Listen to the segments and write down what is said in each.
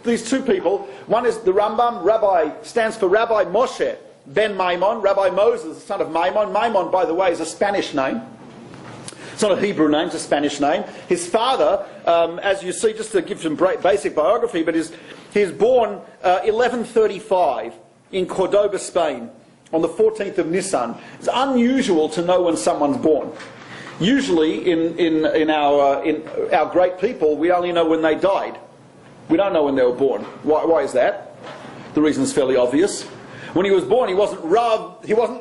these two people. One is the Rambam. Rabbi stands for Rabbi Moshe ben Maimon. Rabbi Moses, the son of Maimon. Maimon, by the way, is a Spanish name. It's not a Hebrew name, it's a Spanish name. His father, as you see, just to give some basic biography, but he was born 1135 in Cordoba, Spain, on the 14th of Nisan. It's unusual to know when someone's born. Usually, in our great people, we only know when they died. We don't know when they were born. Why is that? The reason is fairly obvious. When he was born, he wasn't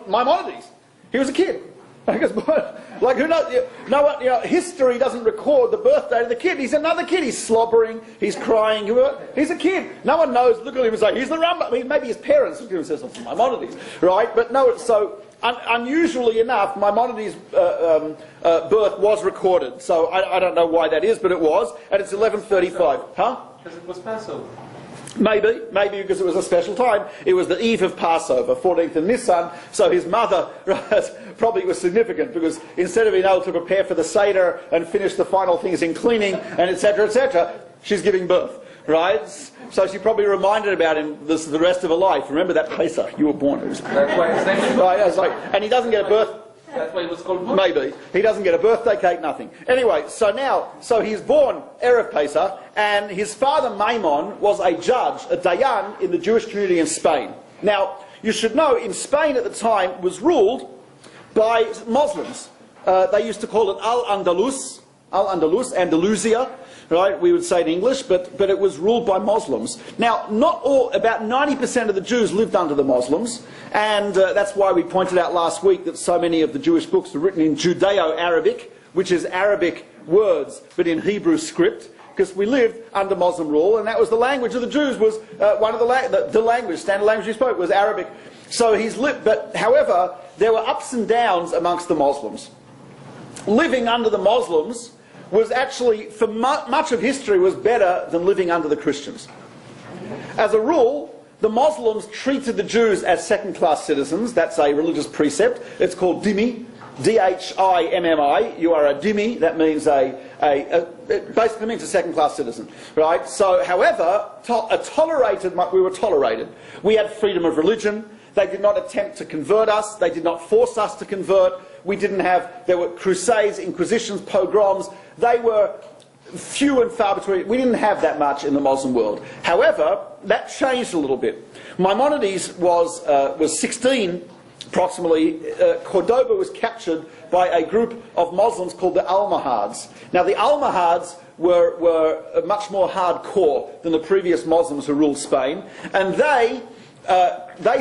Maimonides. He was a kid. Like who knows? No one, history doesn't record the birthday of the kid. He's another kid. He's slobbering. He's crying. He's a kid. No one knows. Look at him and say, he's the Rambam. I mean, maybe his parents look at him and say something Maimonides, right? But no. So unusually enough, Maimonides' birth was recorded. So I don't know why that is, but it was, and it's 1135. Huh? Because it was Passover. Maybe because it was a special time. It was the eve of Passover, 14th of Nisan, so his mother probably was significant, because instead of being able to prepare for the Seder and finish the final things in cleaning and etc., she's giving birth, right? So she probably reminded about him the rest of her life. Remember that Pesach, you were born. That's why his name is right, and he doesn't get a birth. That's why it was called Moshe. Maybe. He doesn't get a birthday cake, nothing. Anyway, so he's born Erev Pesach, and his father Maimon was a judge, a dayan, in the Jewish community in Spain. Now, you should know, in Spain at the time was ruled by Muslims. They used to call it Al-Andalus, Andalusia, right? We would say in English, but it was ruled by Muslims. Now, about 90% of the Jews lived under the Muslims, and that's why we pointed out last week that so many of the Jewish books were written in Judeo-Arabic, which is Arabic words, but in Hebrew script, because we lived under Muslim rule, and that was the language of the Jews, was one of the language, standard language he spoke was Arabic. So but however, there were ups and downs amongst the Muslims. Living under the Muslims was actually, for much of history, was better than living under the Christians. As a rule, the Muslims treated the Jews as second-class citizens. That's a religious precept. It's called dhimmi, D-H-I-M-M-I. You are a dhimmi. That means it basically means a second-class citizen, right? So, however, we were tolerated. We had freedom of religion. They did not attempt to convert us. They did not force us to convert. There were crusades, inquisitions, pogroms. They were few and far between. We didn't have that much in the Muslim world. However, that changed a little bit. Maimonides was 16, approximately. Cordoba was captured by a group of Muslims called the Almohads. Now, the Almohads were much more hardcore than the previous Muslims who ruled Spain, and they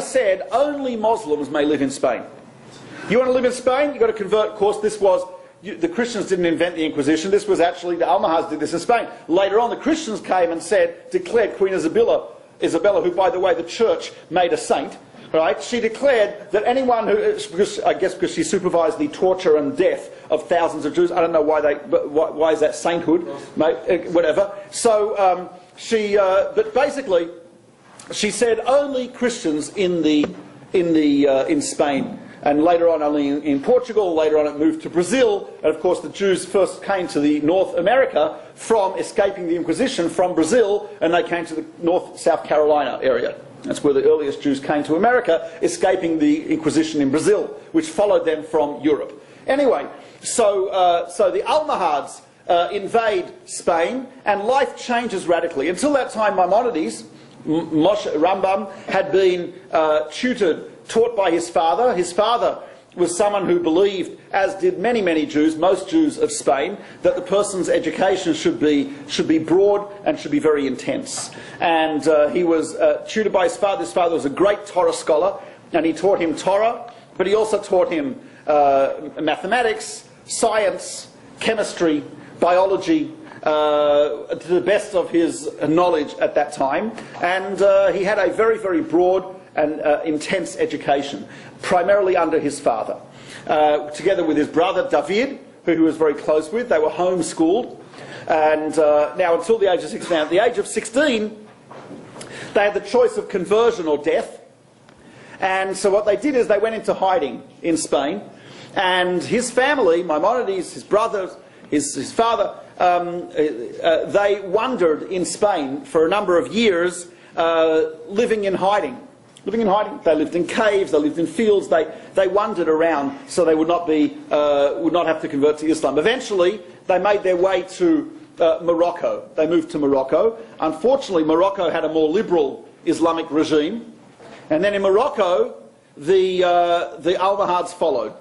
said only Muslims may live in Spain. You want to live in Spain? You've got to convert. Of course, the Christians didn't invent the Inquisition. This was actually, the Almohads did this in Spain. Later on, the Christians came and declared Queen Isabella, who, by the way, the church made a saint, right? She declared that anyone because she supervised the torture and death of thousands of Jews. I don't know why is that sainthood, whatever. So, but basically, she said only Christians in Spain. And later on only in Portugal, later on it moved to Brazil, and of course the Jews first came to the North America from escaping the Inquisition from Brazil, and they came to the South Carolina area. That's where the earliest Jews came to America, escaping the Inquisition in Brazil, which followed them from Europe. Anyway, so the Almohads invade Spain, and life changes radically. Until that time, Maimonides, Rambam, had been taught by his father. His father was someone who believed, as did many, many Jews, most Jews of Spain, that the person's education should be broad and should be very intense. And he was tutored by his father. His father was a great Torah scholar, and he taught him Torah, but he also taught him mathematics, science, chemistry, biology, to the best of his knowledge at that time. And he had a very, very broad and intense education, primarily under his father. Together with his brother David, who he was very close with, they were homeschooled. And now until the age of 16, at the age of 16, they had the choice of conversion or death. And so what they did is they went into hiding in Spain. And his family, Maimonides, his brothers, his father, they wandered in Spain for a number of years, living in hiding. Living in hiding. They lived in caves, they lived in fields, they wandered around so they would not have to convert to Islam. Eventually, they made their way to Morocco. They moved to Morocco. Unfortunately, Morocco had a more liberal Islamic regime. And then in Morocco, the Almohads followed.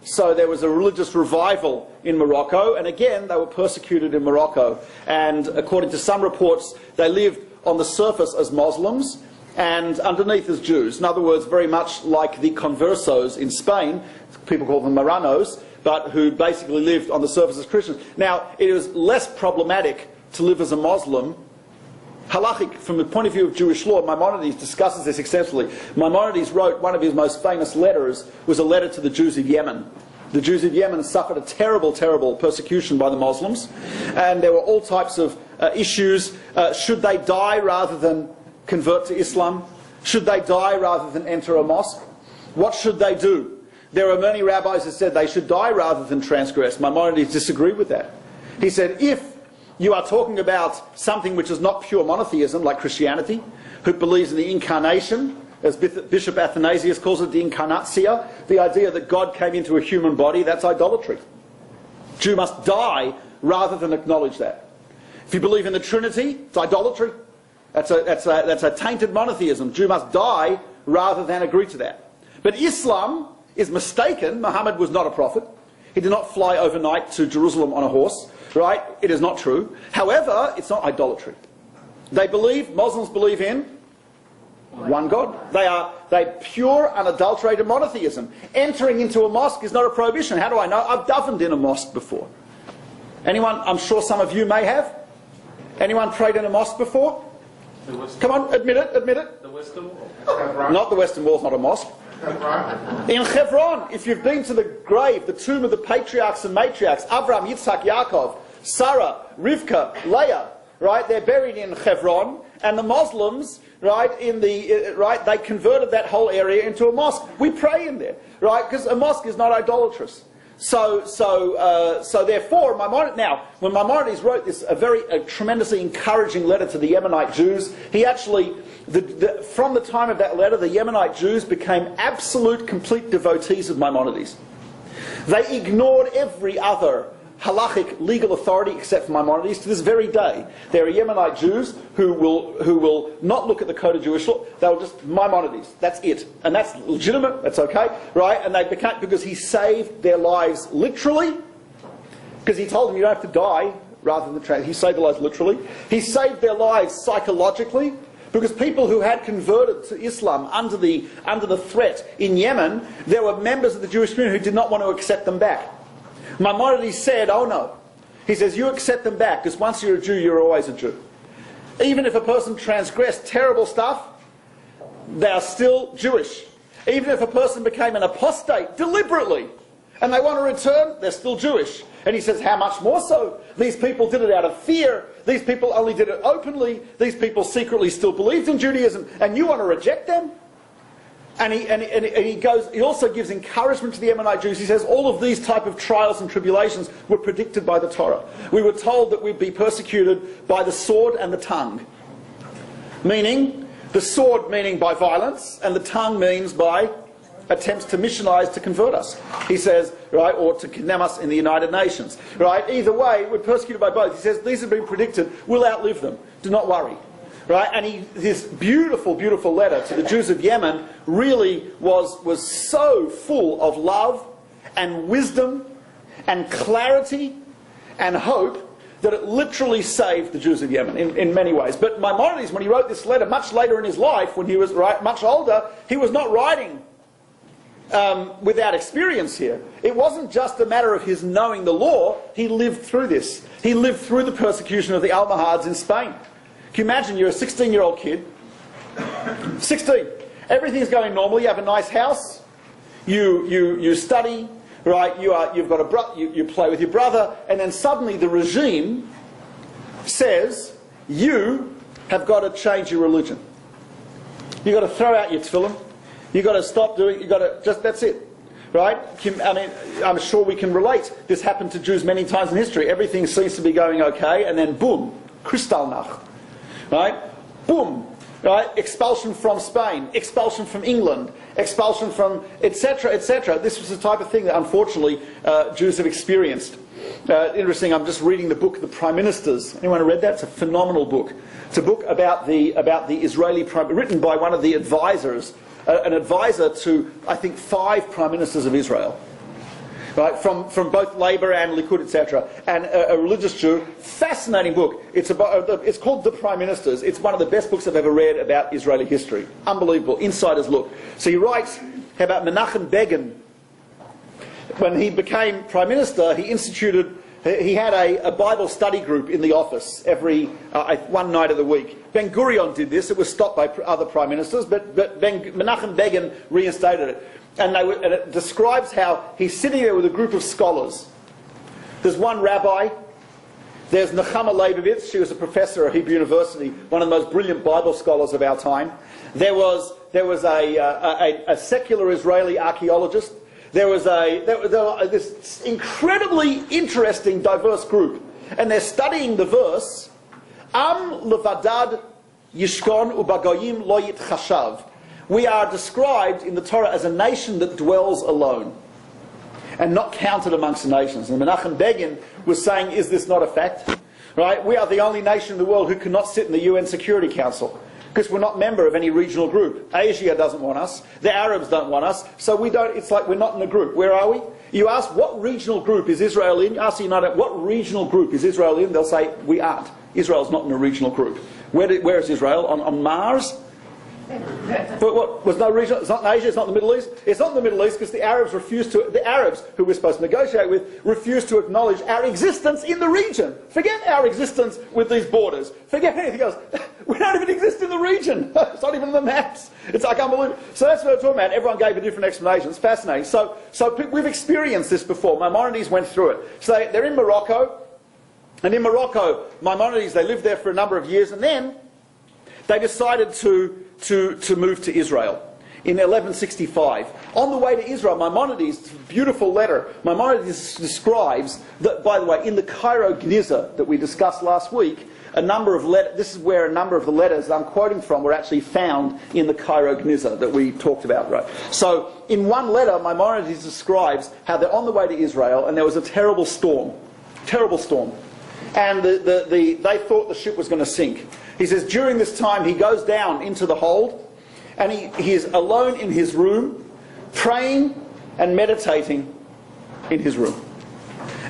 So there was a religious revival in Morocco, and again, they were persecuted in Morocco. And according to some reports, they lived on the surface as Muslims and underneath as Jews. In other words, very much like the conversos in Spain, people call them Marranos, but who basically lived on the surface as Christians. Now, it was less problematic to live as a Muslim. Halachic, from the point of view of Jewish law, Maimonides discusses this extensively. Maimonides wrote one of his most famous letters, was a letter to the Jews of Yemen. The Jews of Yemen suffered a terrible, terrible persecution by the Muslims, and there were all types of issues. Should they die rather than convert to Islam? Should they die rather than enter a mosque? What should they do? There are many rabbis who said they should die rather than transgress. Maimonides disagreed with that. He said, if you are talking about something which is not pure monotheism, like Christianity, who believes in the incarnation, as Bishop Athanasius calls it, the incarnatia, the idea that God came into a human body, that's idolatry. Jew must die rather than acknowledge that. If you believe in the Trinity, it's idolatry. That's a tainted monotheism. Jew must die rather than agree to that. But Islam is mistaken. Muhammad was not a prophet. He did not fly overnight to Jerusalem on a horse. Right? It is not true. However, it's not idolatry. Muslims believe in one God. They pure, unadulterated monotheism. Entering into a mosque is not a prohibition. How do I know? I've davened in a mosque before. Anyone? I'm sure some of you may have. Anyone prayed in a mosque before? Come on, admit it, admit it. The Western Wall. Not the Western Wall, it's not a mosque. In Hebron, if you've been to the grave, the tomb of the patriarchs and matriarchs, Abraham, Yitzhak, Yaakov, Sarah, Rivka, Leah, right? They're buried in Hebron, and the Muslims, right, they converted that whole area into a mosque. We pray in there, right? Because a mosque is not idolatrous. So therefore, when Maimonides wrote this, a tremendously encouraging letter to the Yemenite Jews, he actually, from the time of that letter, the Yemenite Jews became absolute, complete devotees of Maimonides. They ignored every other halachic legal authority except for Maimonides to this very day. There are Yemenite Jews who will not look at the code of Jewish law. They'll just Maimonides. That's it, and that's legitimate. That's okay, right? And they became, because he saved their lives literally, because he told them you don't have to die rather than he saved their lives literally. He saved their lives psychologically, because people who had converted to Islam under the threat in Yemen, there were members of the Jewish community who did not want to accept them back. Maimonides said, oh no. He says, you accept them back, because once you're a Jew, you're always a Jew. Even if a person transgressed terrible stuff, they are still Jewish. Even if a person became an apostate deliberately, and they want to return, they're still Jewish. And he says, how much more so? These people did it out of fear. These people only did it openly. These people secretly still believed in Judaism, and you want to reject them? And he also gives encouragement to the Yemenite Jews. He says all of these type of trials and tribulations were predicted by the Torah. We were told that we'd be persecuted by the sword and the tongue. Meaning, the sword meaning by violence, and the tongue means by attempts to missionize, to convert us. He says, right, or to condemn us in the United Nations. Right? Either way, we're persecuted by both. He says, these have been predicted. We'll outlive them. Do not worry. Right? And his beautiful, beautiful letter to the Jews of Yemen really was so full of love and wisdom and clarity and hope that it literally saved the Jews of Yemen in many ways. But Maimonides, when he wrote this letter, much later in his life, when he was much older, he was not writing without experience here. It wasn't just a matter of his knowing the law. He lived through this. He lived through the persecution of the Almohads in Spain. Can you imagine you're a 16-year-old kid, 16, everything's going normally, you have a nice house, you study, right, you've got you play with your brother, and then suddenly the regime says, you have got to change your religion. You've got to throw out your tefillin, you've got to stop doing, that's it. right? I mean, I'm sure we can relate. This happened to Jews many times in history. Everything seems to be going okay, and then boom, Kristallnacht, right? Boom, right? Expulsion from Spain, expulsion from England, expulsion from etc., etc. This was the type of thing that unfortunately Jews have experienced. Interesting, I'm just reading the book The Prime Ministers. Anyone read that? It's a phenomenal book. It's a book about the Israeli written by one of the advisors, an advisor to, I think, 5 prime ministers of Israel, right? From both Labour and Likud, etc. And a religious Jew. Fascinating book. It's called The Prime Ministers. It's one of the best books I've ever read about Israeli history. Unbelievable, insider's look. So he writes about Menachem Begin. When he became prime minister, he had a Bible study group in the office every one night of the week. Ben Gurion did this. It was stopped by other prime ministers, but Menachem Begin reinstated it. And it describes how he's sitting there with a group of scholars. There's one rabbi. There's Nechama Leibovitz. She was a professor at Hebrew University, one of the most brilliant Bible scholars of our time. There was a secular Israeli archaeologist. There was this incredibly interesting, diverse group. And they're studying the verse, Am levadad yishkon ubagoyim lo yitchashav. We are described in the Torah as a nation that dwells alone and not counted amongst the nations. And Menachem Begin was saying, is this not a fact? Right? We are the only nation in the world who cannot sit in the UN Security Council, because we're not a member of any regional group. Asia doesn't want us. The Arabs don't want us. So we don't. It's like we're not in a group. Where are we? You ask, what regional group is Israel in? You ask the United, what regional group is Israel in? They'll say, we aren't. Israel's not in a regional group. Where is Israel? On Mars? But what, was no regional? It's not in Asia, it's not in the Middle East. It's not in the Middle East because the Arabs, who we're supposed to negotiate with, refuse to acknowledge our existence in the region. Forget our existence with these borders. Forget anything else. We don't even exist in the region. It's not even on the maps. It's like unbelievable. So that's what I'm talking about. Everyone gave a different explanation. It's fascinating. So we've experienced this before. Maimonides went through it. So they're in Morocco. And in Morocco, Maimonides, they lived there for a number of years. And then they decided to move to Israel in 1165. On the way to Israel, Maimonides, beautiful letter, Maimonides describes that, by the way, in the Cairo Gniza that we discussed last week, a number of this is where a number of the letters I'm quoting from were actually found in the Cairo Gniza that we talked about. Right? So in one letter, Maimonides describes how they're on the way to Israel and there was a terrible storm. And they thought the ship was going to sink. He says during this time he goes down into the hold and he is alone in his room, praying and meditating in his room.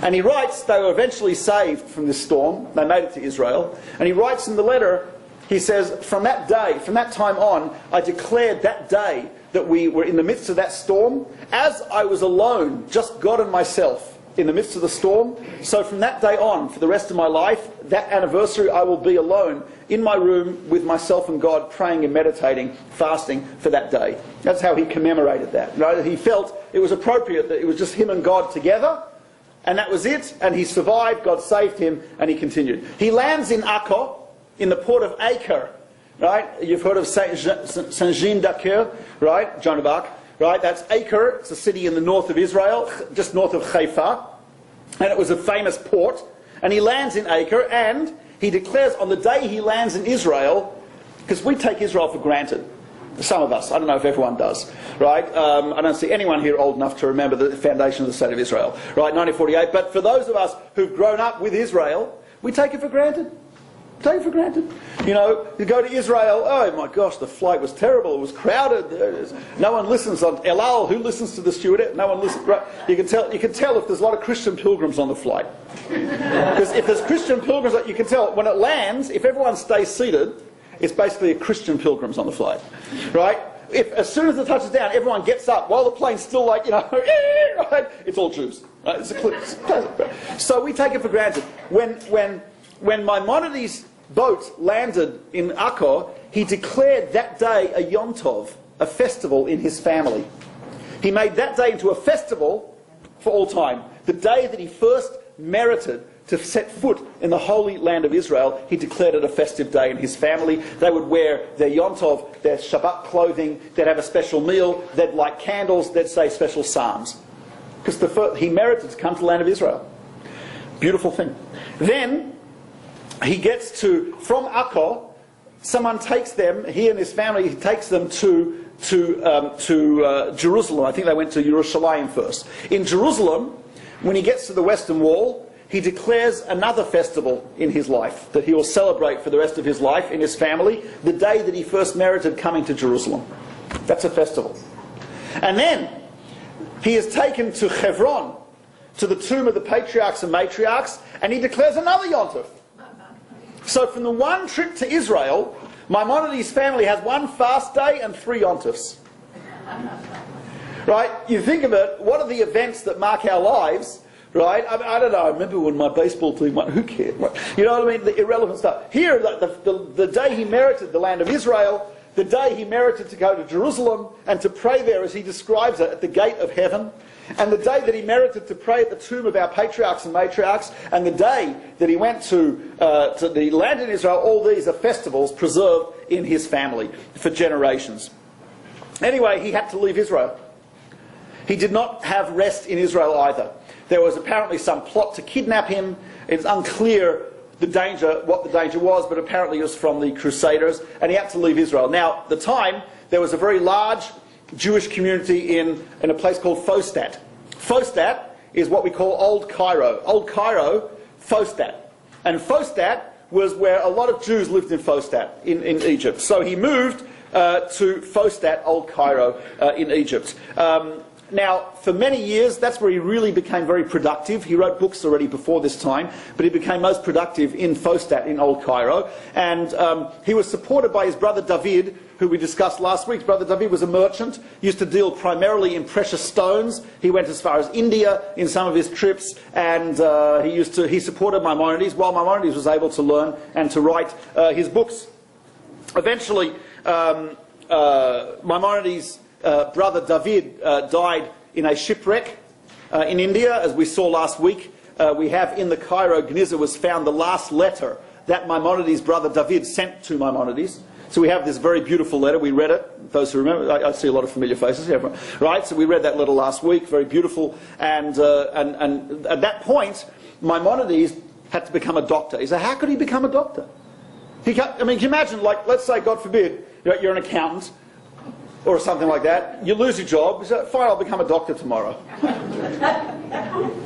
And he writes, they were eventually saved from this storm. They made it to Israel. And he writes in the letter, he says, from that day, from that time on, I declared that day that we were in the midst of that storm, as I was alone, just God and myself, in the midst of the storm. So from that day on, for the rest of my life, that anniversary, I will be alone in my room with myself and God, praying and meditating, fasting for that day. That's how he commemorated that. Right? He felt it was appropriate that it was just him and God together, and that was it, and he survived, God saved him, and he continued. He lands in Akko, in the port of Acre, right? You've heard of Saint-Jean d'Acre, right? Joan of Arc. Right, that's Acre. It's a city in the north of Israel, just north of Haifa. And it was a famous port. And he lands in Acre and he declares on the day he lands in Israel, because we take Israel for granted. Some of us. I don't know if everyone does. Right? I don't see anyone here old enough to remember the foundation of the State of Israel. Right, 1948. But for those of us who've grown up with Israel, we take it for granted. Take it for granted. You know, you go to Israel, oh my gosh, the flight was terrible, it was crowded, no one listens on El Al, who listens to the stewardess? No one listens. Right? You can tell if there's a lot of Christian pilgrims on the flight. Because if there's Christian pilgrims, you can tell when it lands, if everyone stays seated, it's basically a Christian pilgrims on the flight. Right? If as soon as it touches down, everyone gets up while the plane's still like, you know, right? It's all Jews. Right? It's a classic. So we take it for granted. When Maimonides' boat landed in Akko, he declared that day a Yom Tov, a festival in his family. He made that day into a festival for all time. The day that he first merited to set foot in the holy land of Israel, he declared it a festive day, and his family, they would wear their Yontov, their Shabbat clothing, they'd have a special meal, they'd light candles, they'd say special psalms. Because he merited to come to the land of Israel. Beautiful thing. Then he gets from Akko, someone takes them, he and his family, he takes them to Jerusalem. I think they went to Jerusalem first. In Jerusalem, when he gets to the Western Wall, he declares another festival in his life that he will celebrate for the rest of his life in his family, the day that he first merited coming to Jerusalem. That's a festival. And then he is taken to Hebron, to the tomb of the patriarchs and matriarchs, and he declares another Yontif. So from the one trip to Israel, Maimonides' family has one fast day and 3 Yontifs. Right? You think of it, what are the events that mark our lives? Right? I don't know, I remember when my baseball team won, who cared? You know what I mean? The irrelevant stuff. Here, the day he merited the land of Israel, the day he merited to go to Jerusalem and to pray there, as he describes it, at the gate of heaven, and the day that he merited to pray at the tomb of our patriarchs and matriarchs, and the day that he went to the land in Israel, all these are festivals preserved in his family for generations. Anyway, he had to leave Israel. He did not have rest in Israel either. There was apparently some plot to kidnap him. It's unclear what the danger was, but apparently it was from the Crusaders, and he had to leave Israel. Now, at the time, there was a very large Jewish community in a place called Fostat. Fostat is what we call Old Cairo. Old Cairo, Fostat. And Fostat was where a lot of Jews lived in Fostat, in Egypt. So he moved to Fostat, Old Cairo, in Egypt. Now, for many years, that's where he really became very productive. He wrote books already before this time, but he became most productive in Fostat, in Old Cairo. And he was supported by his brother David, who we discussed last week. His brother David was a merchant, used to deal primarily in precious stones. He went as far as India in some of his trips, and he supported Maimonides, while Maimonides was able to learn and to write his books. Eventually, Maimonides' brother David died in a shipwreck in India. As we saw last week, we have in the Cairo Gniza was found the last letter that Maimonides' brother David sent to Maimonides. So we have this very beautiful letter. We read it. Those who remember, I see a lot of familiar faces here, right? So we read that letter last week. Very beautiful. And at that point, Maimonides had to become a doctor. He said, how could he become a doctor? I mean, can you imagine, like, let's say, God forbid, you're an accountant, or something like that. You lose your job. You say, fine, I'll become a doctor tomorrow.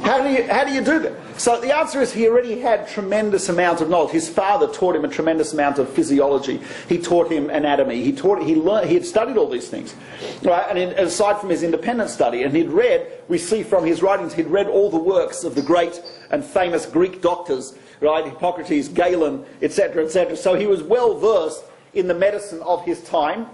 How do you do that? So the answer is he already had tremendous amount of knowledge. His father taught him a tremendous amount of physiology. He taught him anatomy. He had studied all these things. Right? And aside from his independent study, and he'd read, we see from his writings, he'd read all the works of the great and famous Greek doctors, right? Hippocrates, Galen, etc., etc. So he was well versed in the medicine of his time.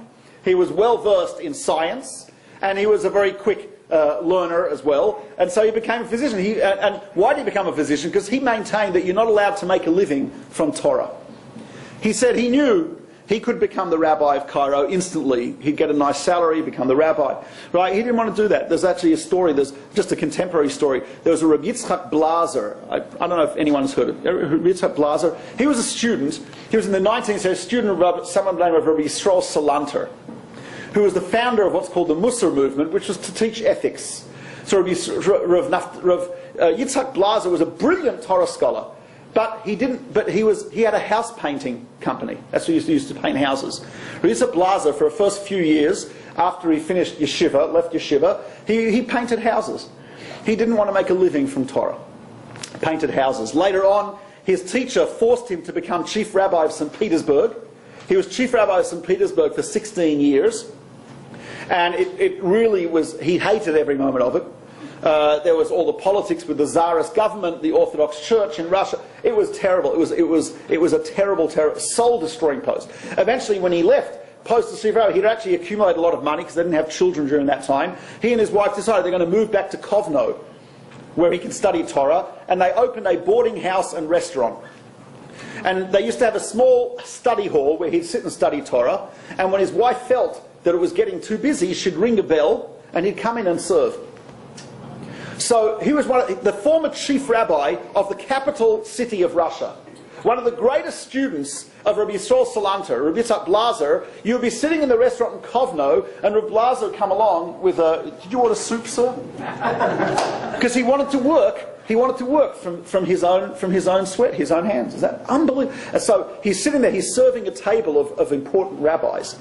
He was well versed in science, and he was a very quick learner as well, and so he became a physician. And why did he become a physician? Because he maintained that you're not allowed to make a living from Torah. He said he knew he could become the rabbi of Cairo instantly. He'd get a nice salary, become the rabbi. Right? He didn't want to do that. There's actually a story, there's just a contemporary story. There was a Rabbi Blazer. I don't know if anyone's heard of it. Rabbi Blazer. He was a student. He was in the 19th century, a student of someone named Rabbi Yisrael Salanter, who was the founder of what's called the Musar movement, which was to teach ethics. So Yitzhak Blazer was a brilliant Torah scholar, but he had a house painting company. That's what he used to paint houses. Yitzhak Blazer, for the first few years after he finished yeshiva, left yeshiva, he painted houses. He didn't want to make a living from Torah. Painted houses. Later on, his teacher forced him to become chief rabbi of St. Petersburg. He was chief rabbi of St. Petersburg for 16 years. And it really was, he hated every moment of it. There was all the politics with the Tsarist government, the Orthodox Church in Russia. It was terrible. It was a terrible, soul-destroying post. Eventually, when he left post as chief rabbi, he'd actually accumulated a lot of money because they didn't have children during that time. He and his wife decided they're going to move back to Kovno, where he can study Torah, and they opened a boarding house and restaurant. And they used to have a small study hall where he'd sit and study Torah, and when his wife felt that it was getting too busy, she'd ring a bell and he'd come in and serve. So he was the former chief rabbi of the capital city of Russia. One of the greatest students of Rabbi Yisrael Salanter, Rabbi Yitzhak Blazer. You would be sitting in the restaurant in Kovno, and Rabbi Blazer would come along with a, "Did you order soup, sir?" Because he wanted to work. He wanted to work from his own sweat, his own hands. Is that unbelievable? And so he's sitting there. He's serving a table of important rabbis.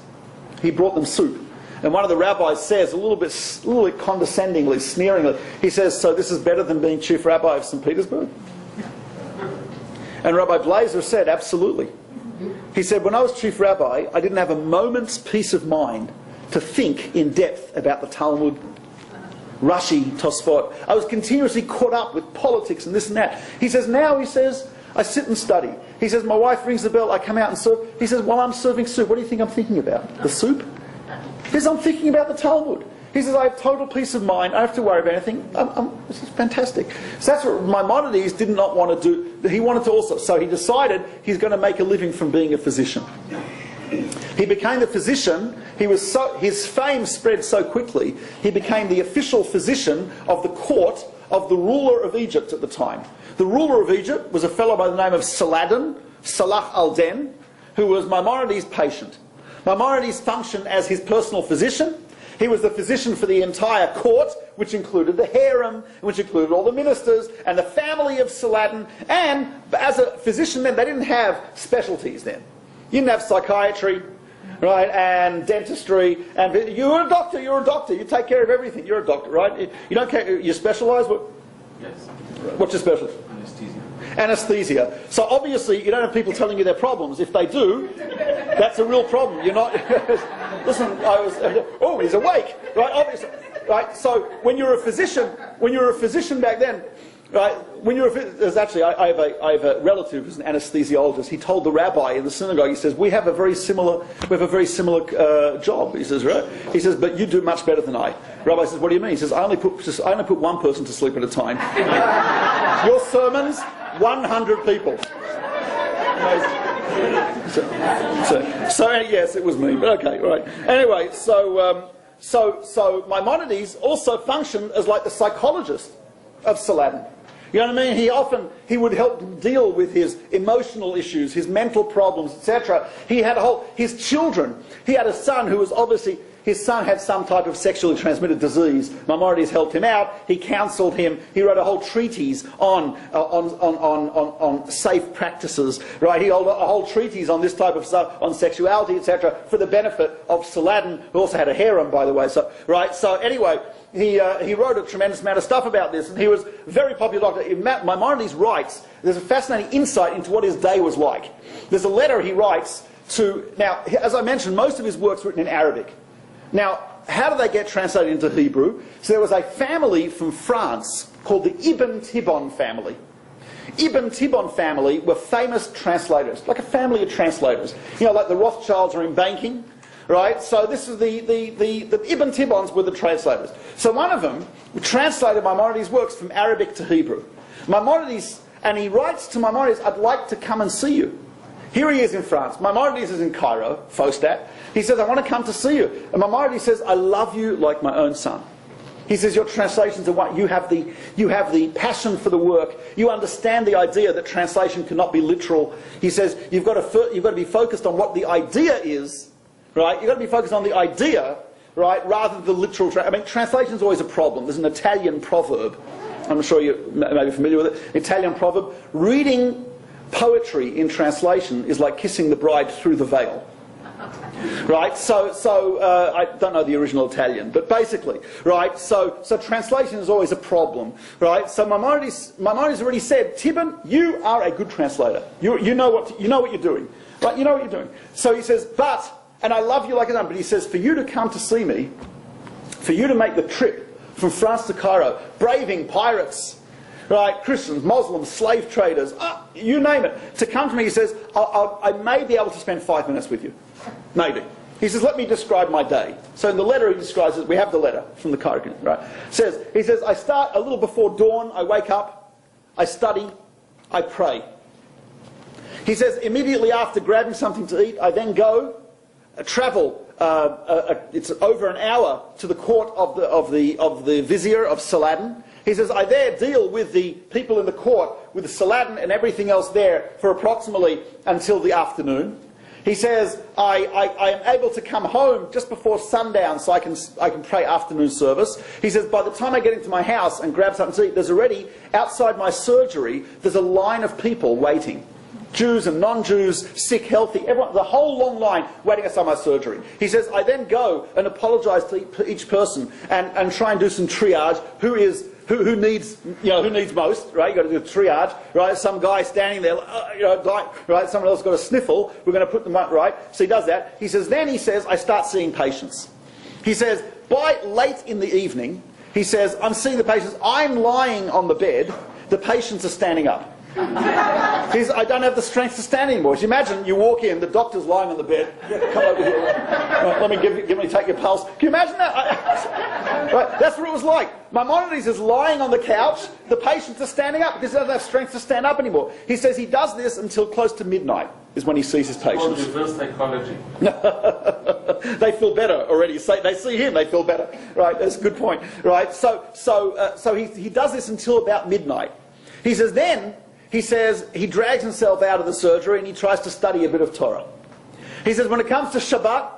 He brought them soup. And one of the rabbis says, a little bit condescendingly, sneeringly, he says, "So this is better than being chief rabbi of St. Petersburg?" And Rabbi Blazer said, "Absolutely." He said, "When I was chief rabbi, I didn't have a moment's peace of mind to think in depth about the Talmud, Rashi, Tosfot. I was continuously caught up with politics and this and that." He says, "Now," he says, "I sit and study." He says, "My wife rings the bell, I come out and serve." He says, "While I'm serving soup, what do you think I'm thinking about? The soup?" He says, "I'm thinking about the Talmud." He says, "I have total peace of mind. I don't have to worry about anything. This is fantastic." So that's what Maimonides did not want to do. He wanted to also. So he decided he's going to make a living from being a physician. He became the physician. His fame spread so quickly, he became the official physician of the court of the ruler of Egypt at the time. The ruler of Egypt was a fellow by the name of Saladin, Salah al-Din, who was Maimonides' patient. Maimonides functioned as his personal physician. He was the physician for the entire court, which included the harem, which included all the ministers, and the family of Saladin. And as a physician then, they didn't have specialties then. You didn't have psychiatry, right, and dentistry, and you're a doctor, you take care of everything, you're a doctor, right? You don't care, you specialise? Yes. What's your specialty? Anesthesia. Anesthesia. So obviously you don't have people telling you their problems. If they do, that's a real problem. You're not, listen, oh, he's awake, right, obviously, right? So when you're a physician back then, right, there's actually, I have a relative who's an anesthesiologist. He told the rabbi in the synagogue, he says, we have a very similar job. He says, right? He says, but you do much better than I. Rabbi says, what do you mean? He says, I only put one person to sleep at a time. Your sermons, 100 people. So yes, it was me, but okay, right. Anyway, so Maimonides also functioned as like the psychologist of Saladin. You know what I mean? He would help him deal with his emotional issues, his mental problems, etc. He had his children. He had a son who was obviously, his son had some type of sexually transmitted disease. Maimonides helped him out. He counselled him. He wrote a whole treatise on safe practices. Right? He wrote a whole treatise on this type of stuff, on sexuality, etc., for the benefit of Saladin, who also had a harem, by the way. So, right? So anyway, he wrote a tremendous amount of stuff about this, and he was a very popular doctor. Maimonides writes, there's a fascinating insight into what his day was like. There's a letter he writes to, now, as I mentioned, most of his work's written in Arabic. Now, how do they get translated into Hebrew? So there was a family from France called the Ibn Tibbon family. Ibn Tibbon family were famous translators, like a family of translators. You know, like the Rothschilds are in banking, right? So this is the Ibn Tibbons were the translators. So one of them translated Maimonides' works from Arabic to Hebrew. Maimonides, and he writes to Maimonides, I'd like to come and see you. Here he is in France. Maimonides is in Cairo, Fostat. He says, I want to come to see you. And Maimonides says, I love you like my own son. He says, your translations are what you have the passion for the work. You understand the idea that translation cannot be literal. He says, you've got to be focused on what the idea is, right? You've got to be focused on the idea, right, rather than the literal. I mean, translation is always a problem. There's an Italian proverb. I'm sure you may be familiar with it. Italian proverb. Reading poetry in translation is like kissing the bride through the veil. Right, so I don't know the original Italian, but basically, right, so translation is always a problem, right? So Maimonides already said, Tibbon, you are a good translator. You know what you're doing, right? You know what you're doing. So he says, and I love you like a son, but he says, for you to come to see me, for you to make the trip from France to Cairo, braving pirates, right, Christians, Muslims, slave traders, you name it, to come to me, he says, I may be able to spend 5 minutes with you. Maybe. He says, let me describe my day. So in the letter he describes it, we have the letter from the Cairo, right? He says, I start a little before dawn, I wake up, I study, I pray. He says, immediately after grabbing something to eat, I then go, travel, it's over an hour to the court of the vizier of Saladin. He says, I there deal with the people in the court, with the Saladin and everything else there for approximately until the afternoon. He says, I am able to come home just before sundown so I can pray afternoon service. He says, by the time I get into my house and grab something to eat, there's already, outside my surgery, there's a line of people waiting. Jews and non-Jews, sick, healthy, everyone, the whole long line waiting outside my surgery. He says, I then go and apologise to each person and try and do some triage. Who needs, who needs most, right? You've got to do a triage, right? Some guy standing there, right? Someone else got a sniffle. We're going to put them up, right? So he does that. He says, I start seeing patients. He says, by late in the evening, he says, I'm seeing the patients. I'm lying on the bed. The patients are standing up. He says, I don't have the strength to stand anymore. So you imagine you walk in, the doctor's lying on the bed. Come over here. Right, let me take your pulse. Can you imagine that? Right, that's what it was like. Maimonides is lying on the couch. The patients are standing up because he doesn't have strength to stand up anymore. He says he does this until close to midnight is when he sees his patients. Reverse psychology. They feel better already. They see him, they feel better. Right, that's a good point. Right, so he does this until about midnight. He says then. He says he drags himself out of the surgery and he tries to study a bit of Torah. He says when it comes to Shabbat,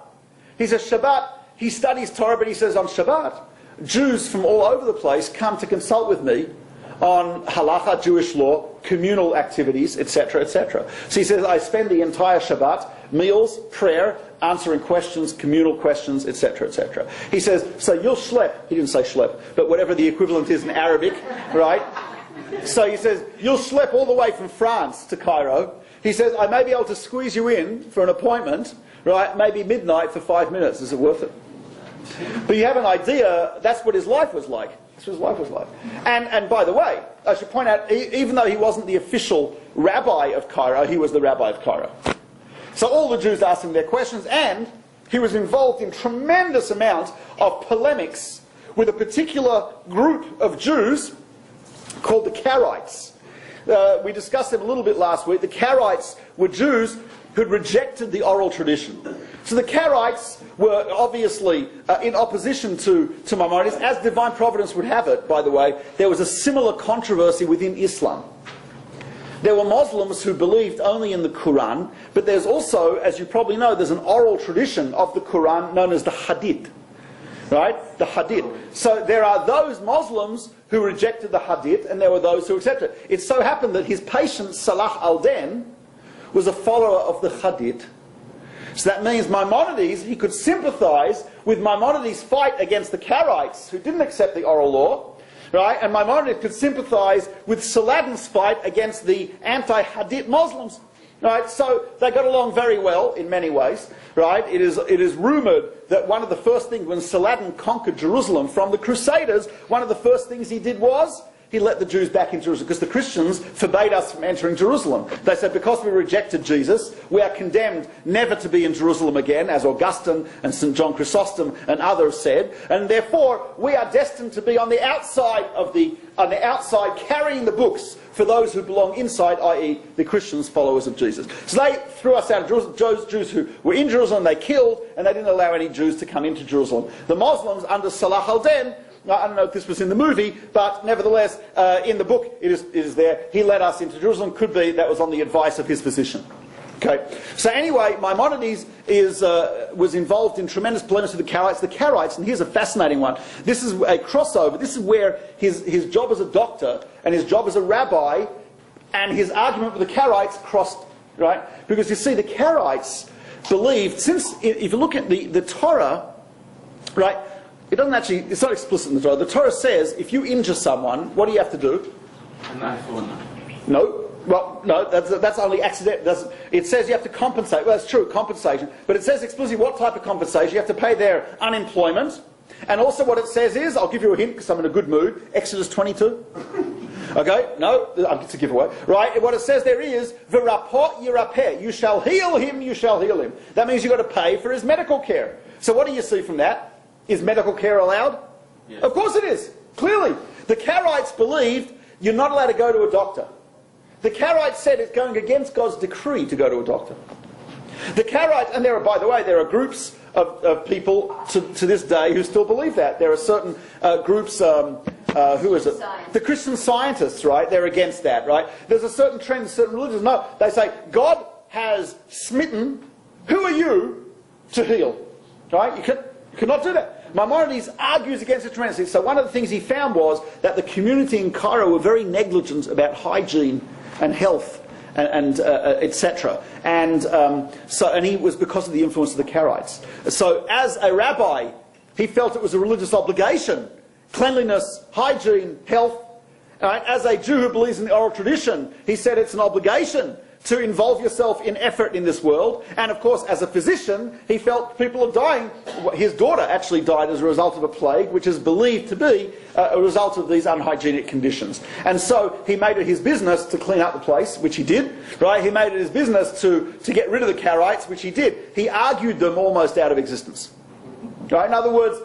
he studies Torah, but he says on Shabbat, Jews from all over the place come to consult with me on halacha, Jewish law, communal activities, etc., etc. So he says I spend the entire Shabbat, meals, prayer, answering questions, communal questions, etc., etc. He says, so you'll schlep, he didn't say schlep, but whatever the equivalent is in Arabic, right? So he says, you'll schlep all the way from France to Cairo. He says, I may be able to squeeze you in for an appointment, right, maybe midnight for 5 minutes. Is it worth it? But you have an idea, that's what his life was like. That's what his life was like. And by the way, I should point out, even though he wasn't the official rabbi of Cairo, he was the rabbi of Cairo. So all the Jews asked him their questions, and he was involved in tremendous amounts of polemics with a particular group of Jews called the Karaites. We discussed them a little bit last week. The Karaites were Jews who'd rejected the oral tradition. So the Karaites were obviously in opposition to Maimonides. As divine providence would have it, by the way, there was a similar controversy within Islam. There were Muslims who believed only in the Quran, but there's also, as you probably know, there's an oral tradition of the Quran known as the Hadith. Right? The Hadith. So there are those Muslims who rejected the Hadith, and there were those who accepted it. It so happened that his patient, Salah al-Din, was a follower of the Hadith. So that means Maimonides, he could sympathize with Maimonides' fight against the Karaites, who didn't accept the oral law, right? And Maimonides could sympathize with Saladin's fight against the anti-Hadith Muslims. Right, so they got along very well in many ways. Right, it is rumoured that one of the first things when Saladin conquered Jerusalem from the Crusaders, one of the first things he did was he let the Jews back in Jerusalem because the Christians forbade us from entering Jerusalem. They said because we rejected Jesus, we are condemned never to be in Jerusalem again, as Augustine and St. John Chrysostom and others said, and therefore we are destined to be on the outside carrying the books for those who belong inside, i.e. the Christians, followers of Jesus. So they threw us out of Jerusalem. Those Jews who were in Jerusalem, they killed, and they didn't allow any Jews to come into Jerusalem. The Muslims, under Salah al-Din, I don't know if this was in the movie, but nevertheless, in the book it is there. He led us into Jerusalem. Could be that was on the advice of his physician. Okay. So anyway, Maimonides was involved in tremendous polemics with the Karaites. The Karaites, and here's a fascinating one. This is a crossover. This is where his job as a doctor and his job as a rabbi and his argument with the Karaites crossed, right? Because you see, the Karaites believed, since if you look at the Torah, right? It doesn't actually, it's not explicit in the Torah. The Torah says if you injure someone, what do you have to do? An eye for an eye. No. Well, no, that's only accident. It says you have to compensate. Well, that's true, compensation. But it says explicitly what type of compensation. You have to pay their unemployment. And also what it says is, I'll give you a hint because I'm in a good mood, Exodus 22. Okay? No, it's a giveaway. Right? What it says there is, V'rapot yirapeh. You shall heal him, you shall heal him. That means you've got to pay for his medical care. So what do you see from that? Is medical care allowed? Yes. Of course it is. Clearly. The Karaites believed you're not allowed to go to a doctor. The Karaites said it's going against God's decree to go to a doctor. The Karaites, and by the way, there are groups of people to this day who still believe that. There are certain groups, who is it? The Christian Scientists, right? They're against that, right? There's a certain trend, certain religions. No, they say, God has smitten. Who are you to heal? Right? You cannot do that. Maimonides argues against it tremendously. So one of the things he found was that the community in Cairo were very negligent about hygiene and health and etc. And he was because of the influence of the Karaites. So as a rabbi, he felt it was a religious obligation. Cleanliness, hygiene, health. As a Jew who believes in the oral tradition, he said it's an obligation to involve yourself in effort in this world. And of course, as a physician, he felt people are dying. His daughter actually died as a result of a plague, which is believed to be a result of these unhygienic conditions. And so he made it his business to clean up the place, which he did. Right? He made it his business to get rid of the Karaites, which he did. He argued them almost out of existence. Right? In other words,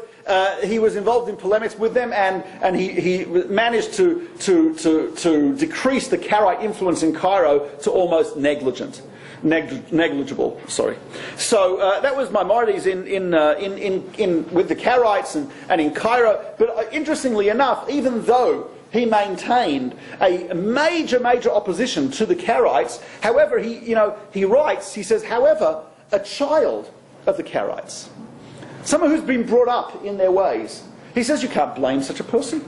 he was involved in polemics with them, and he managed to decrease the Karaite influence in Cairo to almost negligible. Sorry. So that was Maimonides with the Karaites and in Cairo. But interestingly enough, even though he maintained a major opposition to the Karaites, however, he writes, he says, however, a child of the Karaites, someone who's been brought up in their ways, he says you can't blame such a person.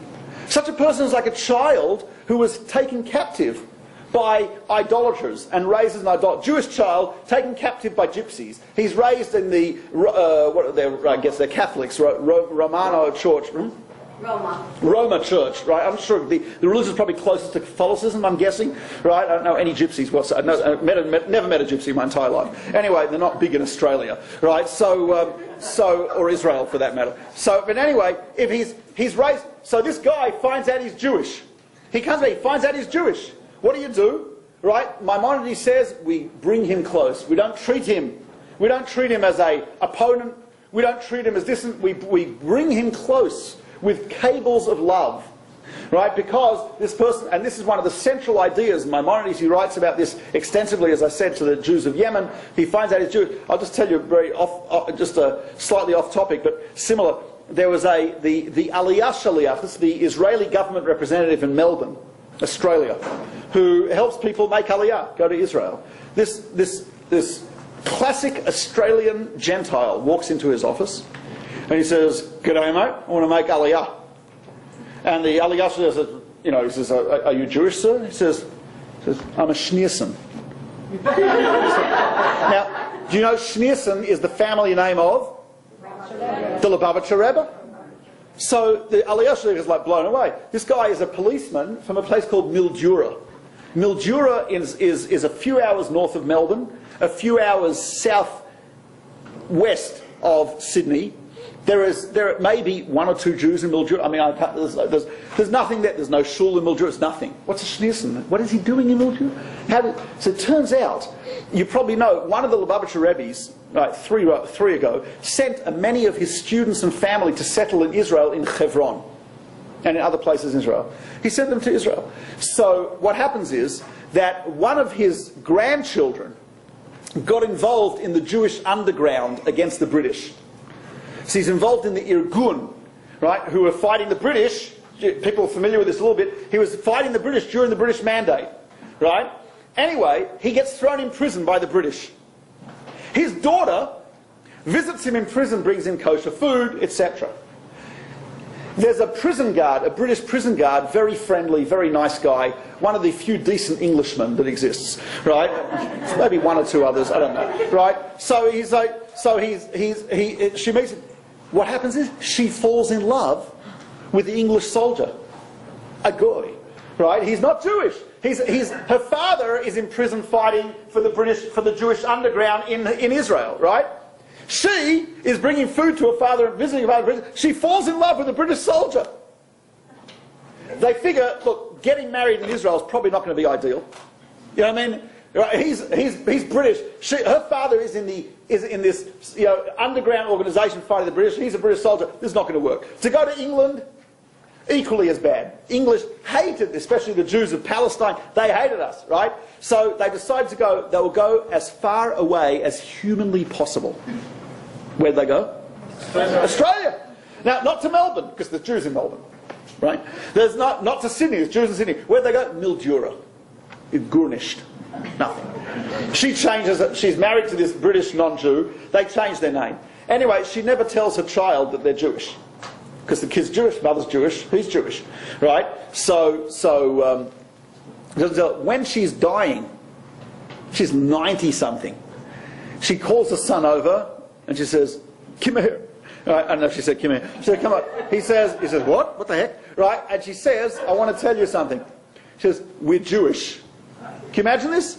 Such a person is like a child who was taken captive by idolaters and raised as an Jewish child taken captive by gypsies. He's raised in the, I guess they're Catholics, Romano Church. Roma Church, right? I'm sure the religion is probably closest to Catholicism, I'm guessing, right? I don't know any gypsies whatsoever. Never met a gypsy in my entire life. Anyway, they're not big in Australia, right? Or Israel for that matter. But anyway, if he's raised, so this guy finds out he's Jewish. He finds out he's Jewish. What do? Right? Maimonides says we bring him close. We don't treat him as an opponent. We don't treat him as distant. We bring him close with cables of love, right? Because this person, and this is one of the central ideas, Maimonides, he writes about this extensively, as I said, to the Jews of Yemen. He finds out he's Jewish. I'll just tell you just a slightly off topic, but similar. There was the Aliyah Shaliach, this is the Israeli government representative in Melbourne, Australia, who helps people make Aliyah, go to Israel. This classic Australian Gentile walks into his office, and he says, "G'day, mate, I want to make Aliyah." And the Aliyah says, he says, "Are you Jewish, sir?" He says "I'm a Schneerson." Now, do you know Schneerson is the family name of? The Lubavitcher Rebbe. So the Aliyah is like blown away. This guy is a policeman from a place called Mildura. Mildura is a few hours north of Melbourne, a few hours south-west of Sydney. There may be one or two Jews in Mildura. I mean, there's nothing there. There's no shul in Mildura. It's nothing. What's a Schneerson? What is he doing in Mildura? So it turns out, you probably know, one of the Lubavitcher Rebbes, right, three ago, sent many of his students and family to settle in Israel, in Hebron, and in other places in Israel. He sent them to Israel. So what happens is that one of his grandchildren got involved in the Jewish underground against the British. So he's involved in the Irgun, right, who were fighting the British. People are familiar with this a little bit. He was fighting the British during the British Mandate, right? Anyway, he gets thrown in prison by the British. His daughter visits him in prison, brings him kosher food, etc. There's a prison guard, a British prison guard, very friendly, very nice guy, one of the few decent Englishmen that exists, right? Maybe one or two others, I don't know, right? So he's like, she meets him. What happens is she falls in love with the English soldier, a goy, right? He's not Jewish. Her father is in prison fighting for the Jewish underground in Israel, right? She is bringing food to her father and visiting her father in prison. She falls in love with a British soldier. They figure, look, getting married in Israel is probably not going to be ideal. You know what I mean? Right? He's British. Her father is in this underground organisation fighting the British. He's a British soldier. This is not going to work. To go to England, equally as bad. English hated, especially the Jews of Palestine. They hated us, right? So they decided to go. They will go as far away as humanly possible. Where'd they go? Australia. Now, not to Melbourne, because the Jews in Melbourne, right? There's not to Sydney, there's Jews in Sydney. Where'd they go? Mildura. Gurnished. Nothing. She changes it. She's married to this British non-Jew. They change their name. Anyway, she never tells her child that they're Jewish. Because the kid's Jewish, mother's Jewish, he's Jewish. Right? So when she's dying, she's 90-something, she calls her son over and she says, "Come here." Right? I don't know if she said, "Come here." She said, "Come on." He says, "What? What the heck?" Right? And she says, "I want to tell you something." She says, "We're Jewish." Can you imagine this?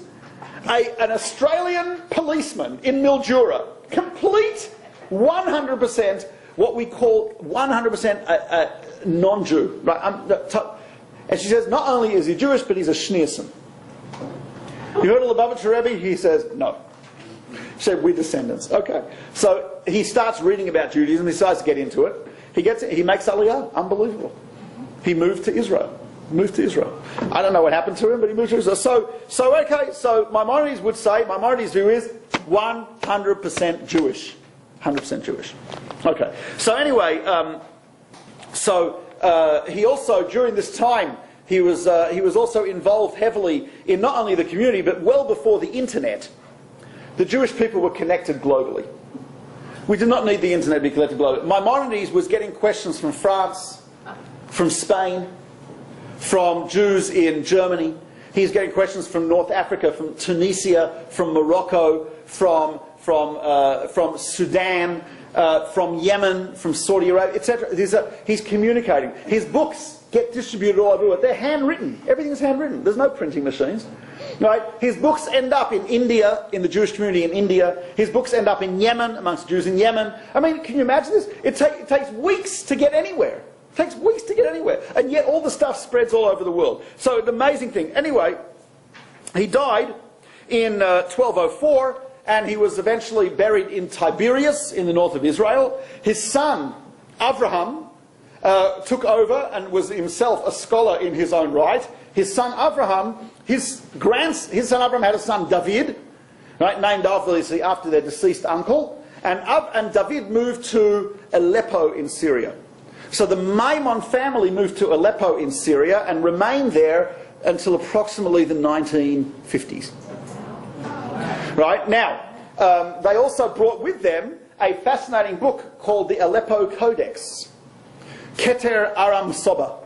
An Australian policeman in Mildura, complete 100%, what we call 100% a non-Jew. Right? And she says, not only is he Jewish, but he's a schneerson. You heard of the Becher Rabbi? He says, no. She said, we're descendants. Okay. So he starts reading about Judaism. He decides to get into it. He makes Aliyah. Unbelievable. He moved to Israel. I don't know what happened to him, but he moved to Israel. So Maimonides would say, Maimonides' view is 100% Jewish. 100% Jewish. Okay. So anyway, he also, during this time, he was also involved heavily in not only the community, but well before the internet, the Jewish people were connected globally. We did not need the internet to be connected globally. Maimonides was getting questions from France, from Spain, from Jews in Germany. He's getting questions from North Africa, from Tunisia, from Morocco, from Sudan, from Yemen, from Saudi Arabia, etc. He's communicating. His books get distributed all over the world. They're handwritten. Everything's handwritten. There's no printing machines. Right? His books end up in India, in the Jewish community in India. His books end up in Yemen, amongst Jews in Yemen. I mean, can you imagine this? It takes weeks to get anywhere. It takes weeks to get anywhere. And yet all the stuff spreads all over the world. So an amazing thing. Anyway, he died in 1204, and he was eventually buried in Tiberias in the north of Israel. His son, Avraham, took over and was himself a scholar in his own right. His son Avraham, his son Avraham had a son David, right, named after their deceased uncle. And David moved to Aleppo in Syria. So the Maimon family moved to Aleppo in Syria and remained there until approximately the 1950s. Right? Now, they also brought with them a fascinating book called the Aleppo Codex, Keter Aram Soba,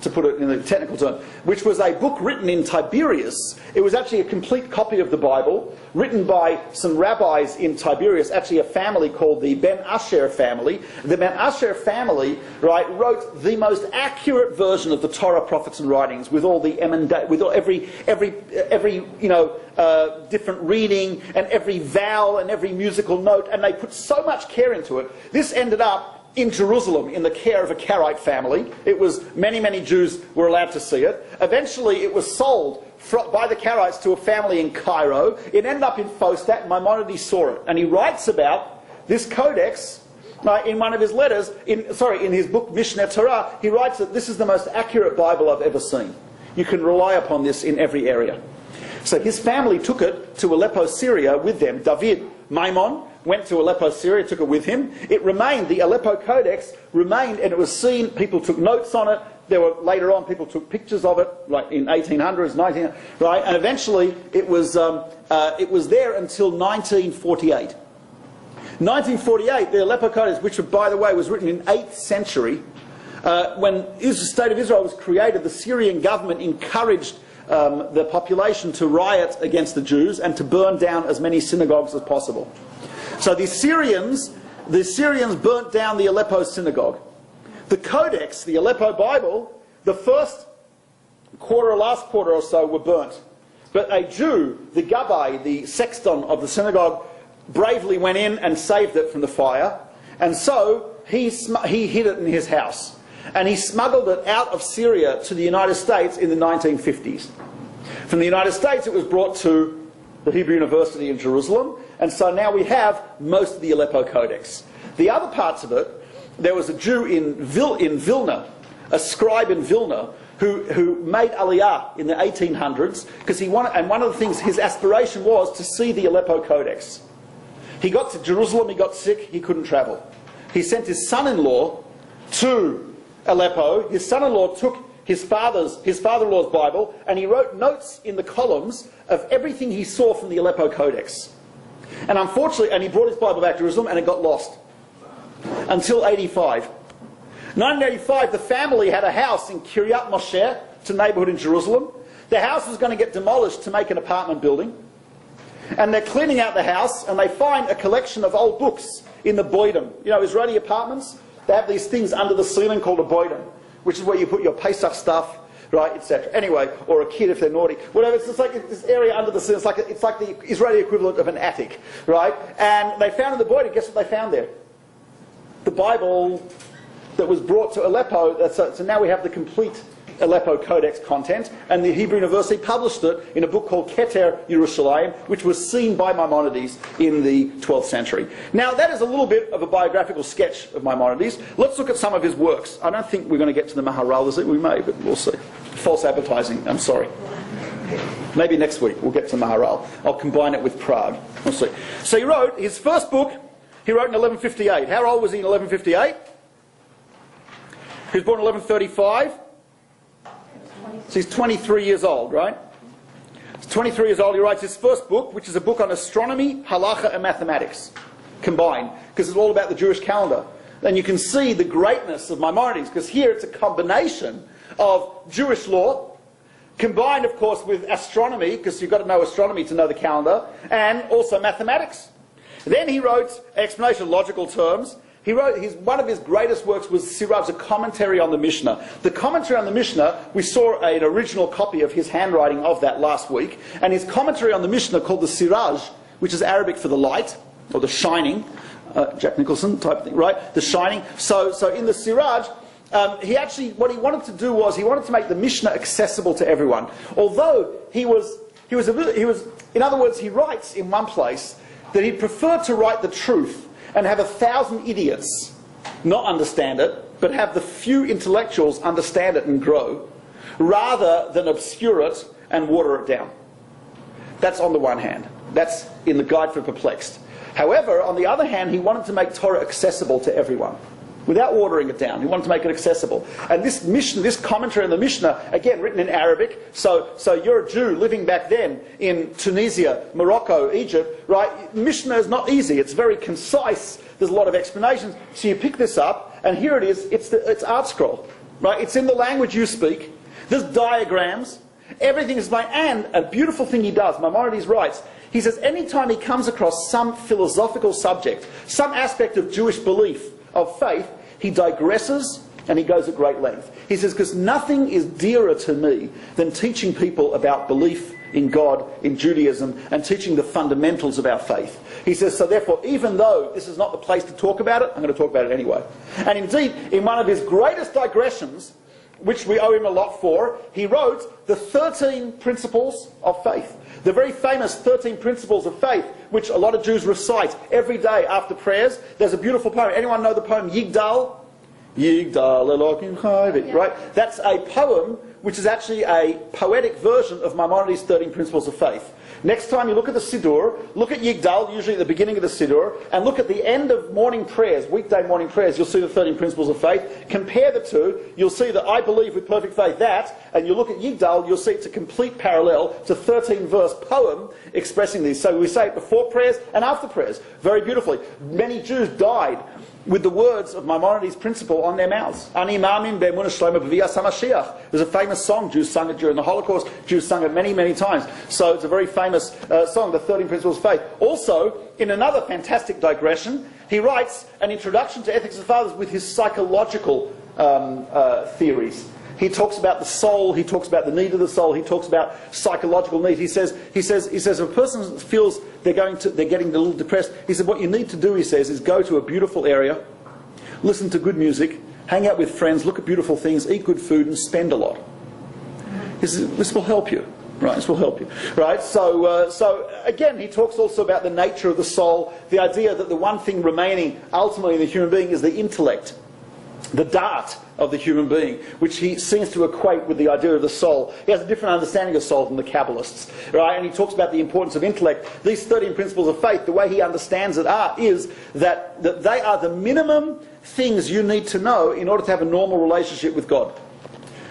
to put it in a technical term, which was a book written in Tiberias. It was actually a complete copy of the Bible, written by some rabbis in Tiberias, actually a family called the Ben Asher family. The Ben Asher family, right, wrote the most accurate version of the Torah, prophets, and writings, with all the with all every different reading and every vowel and every musical note, and they put so much care into it. This ended up in Jerusalem, in the care of a Karaite family. It was, many Jews were allowed to see it. Eventually it was sold by the Karaites to a family in Cairo. It ended up in Fostat, and Maimonides saw it. And he writes about this codex in one of his letters, in his book Mishneh Torah. He writes that this is the most accurate Bible I've ever seen. You can rely upon this in every area. So his family took it to Aleppo, Syria with them. David Maimon went to Aleppo, Syria, took it with him. It remained, the Aleppo Codex remained, and it was seen, people took notes on it. There were, later on, people took pictures of it, like in 1800s, 1900s, right? And eventually it was there until 1948. 1948, the Aleppo Codex, which, by the way, was written in 8th century, when the State of Israel was created, the Syrian government encouraged the population to riot against the Jews and to burn down as many synagogues as possible. So the Syrians burnt down the Aleppo synagogue. The Codex, the Aleppo Bible, the first quarter, last quarter or so were burnt. But a Jew, the Gabbai, the sexton of the synagogue, bravely went in and saved it from the fire. And so he hid it in his house. And he smuggled it out of Syria to the United States in the 1950s. From the United States it was brought to the Hebrew University in Jerusalem, and so now we have most of the Aleppo Codex. The other parts of it, there was a Jew in Vilna, a scribe in Vilna, who made Aliyah in the 1800s, because he wanted, and one of the things, his aspiration was to see the Aleppo Codex. He got to Jerusalem, he got sick, he couldn't travel. He sent his son-in-law to Aleppo, his son-in-law took his father-in-law's Bible, and he wrote notes in the columns of everything he saw from the Aleppo Codex. And unfortunately, and he brought his Bible back to Jerusalem, and it got lost until 85. 1985, the family had a house in Kiryat Moshe, it's a neighbourhood in Jerusalem. The house was going to get demolished to make an apartment building. And they're cleaning out the house, and they find a collection of old books in the boydom. You know, Israeli apartments, they have these things under the ceiling called a boydom, which is where you put your Pesach stuff, right, etc. Anyway, or a kid if they're naughty. Whatever, it's just like this area under the ceiling. It's like the Israeli equivalent of an attic, right? And they found in the boydom, guess what they found there? The Bible that was brought to Aleppo. So now we have the complete Aleppo Codex content, and the Hebrew University published it in a book called Keter Yerushalayim, which was seen by Maimonides in the 12th century. Now that is a little bit of a biographical sketch of Maimonides. Let's look at some of his works. I don't think we're going to get to the Maharal, is it? We may, but we'll see. False advertising, I'm sorry. Maybe next week we'll get to Maharal. I'll combine it with Prague. We'll see. So he wrote his first book, he wrote in 1158. How old was he in 1158? He was born in 1135. So he's 23 years old, right? He's 23 years old. He writes his first book, which is a book on astronomy, halacha, and mathematics combined, because it's all about the Jewish calendar. And you can see the greatness of Maimonides, because here it's a combination of Jewish law, combined, of course, with astronomy, because you've got to know astronomy to know the calendar, and also mathematics. Then he wrote explanation of logical terms. He wrote, one of his greatest works was Siraj, a commentary on the Mishnah. The commentary on the Mishnah, we saw an original copy of his handwriting of that last week, and his commentary on the Mishnah called the Siraj, which is Arabic for the light, or the shining, Jack Nicholson type thing, right? The shining. So in the Siraj, he actually, what he wanted to do was, he wanted to make the Mishnah accessible to everyone. Although in other words, he writes in one place that he preferred to write the truth and have 1,000 idiots not understand it, but have the few intellectuals understand it and grow, rather than obscure it and water it down. That's on the one hand. That's in the Guide for Perplexed. However, on the other hand, he wanted to make Torah accessible to everyone, without watering it down. He wanted to make it accessible. And this Mishnah, this commentary on the Mishnah, again, written in Arabic, so you're a Jew living back then in Tunisia, Morocco, Egypt, right? Mishnah is not easy. It's very concise. There's a lot of explanations. So you pick this up, and here it is. It's art scroll, right? It's in the language you speak. There's diagrams. Everything is like, and a beautiful thing he does, Maimonides writes, he says anytime he comes across some philosophical subject, some aspect of Jewish belief, of faith, he digresses and he goes at great length. He says, because nothing is dearer to me than teaching people about belief in God, in Judaism, and teaching the fundamentals of our faith. He says, so therefore, even though this is not the place to talk about it, I'm going to talk about it anyway. And indeed, in one of his greatest digressions, which we owe him a lot for, he wrote the 13 Principles of Faith. The very famous 13 Principles of Faith, which a lot of Jews recite every day after prayers. There's a beautiful poem. Anyone know the poem Yigdal? Yigdal Elokim Chayvit, right? That's a poem which is actually a poetic version of Maimonides' 13 Principles of Faith. Next time you look at the Siddur, look at Yigdal, usually at the beginning of the Siddur, and look at the end of morning prayers, weekday morning prayers, you'll see the 13 Principles of Faith. Compare the two, you'll see that I believe with perfect faith that, and you look at Yigdal, you'll see it's a complete parallel. It's a 13-verse poem expressing these. So we say it before prayers and after prayers, very beautifully. Many Jews died with the words of Maimonides' principle on their mouths. Ani ma'amin be'emunah shlema b'viyas HaMashiach. There's a famous song, Jews sung it during the Holocaust, Jews sung it many, many times. So it's a very famous song, the 13 Principles of Faith. Also, in another fantastic digression, he writes an introduction to Ethics of the Fathers with his psychological theories. He talks about the soul, he talks about the need of the soul, he talks about psychological need. He says if a person feels they're getting a little depressed, he said what you need to do, he says, is go to a beautiful area, listen to good music, hang out with friends, look at beautiful things, eat good food, and spend a lot. He says, this will help you. Right, this will help you. Right, so again, he talks also about the nature of the soul, the idea that the one thing remaining ultimately in the human being is the intellect. the dart of the human being, which he seems to equate with the idea of the soul. He has a different understanding of soul than the Kabbalists, right? And he talks about the importance of intellect. These 13 principles of faith, the way he understands it is that they are the minimum things you need to know in order to have a normal relationship with God.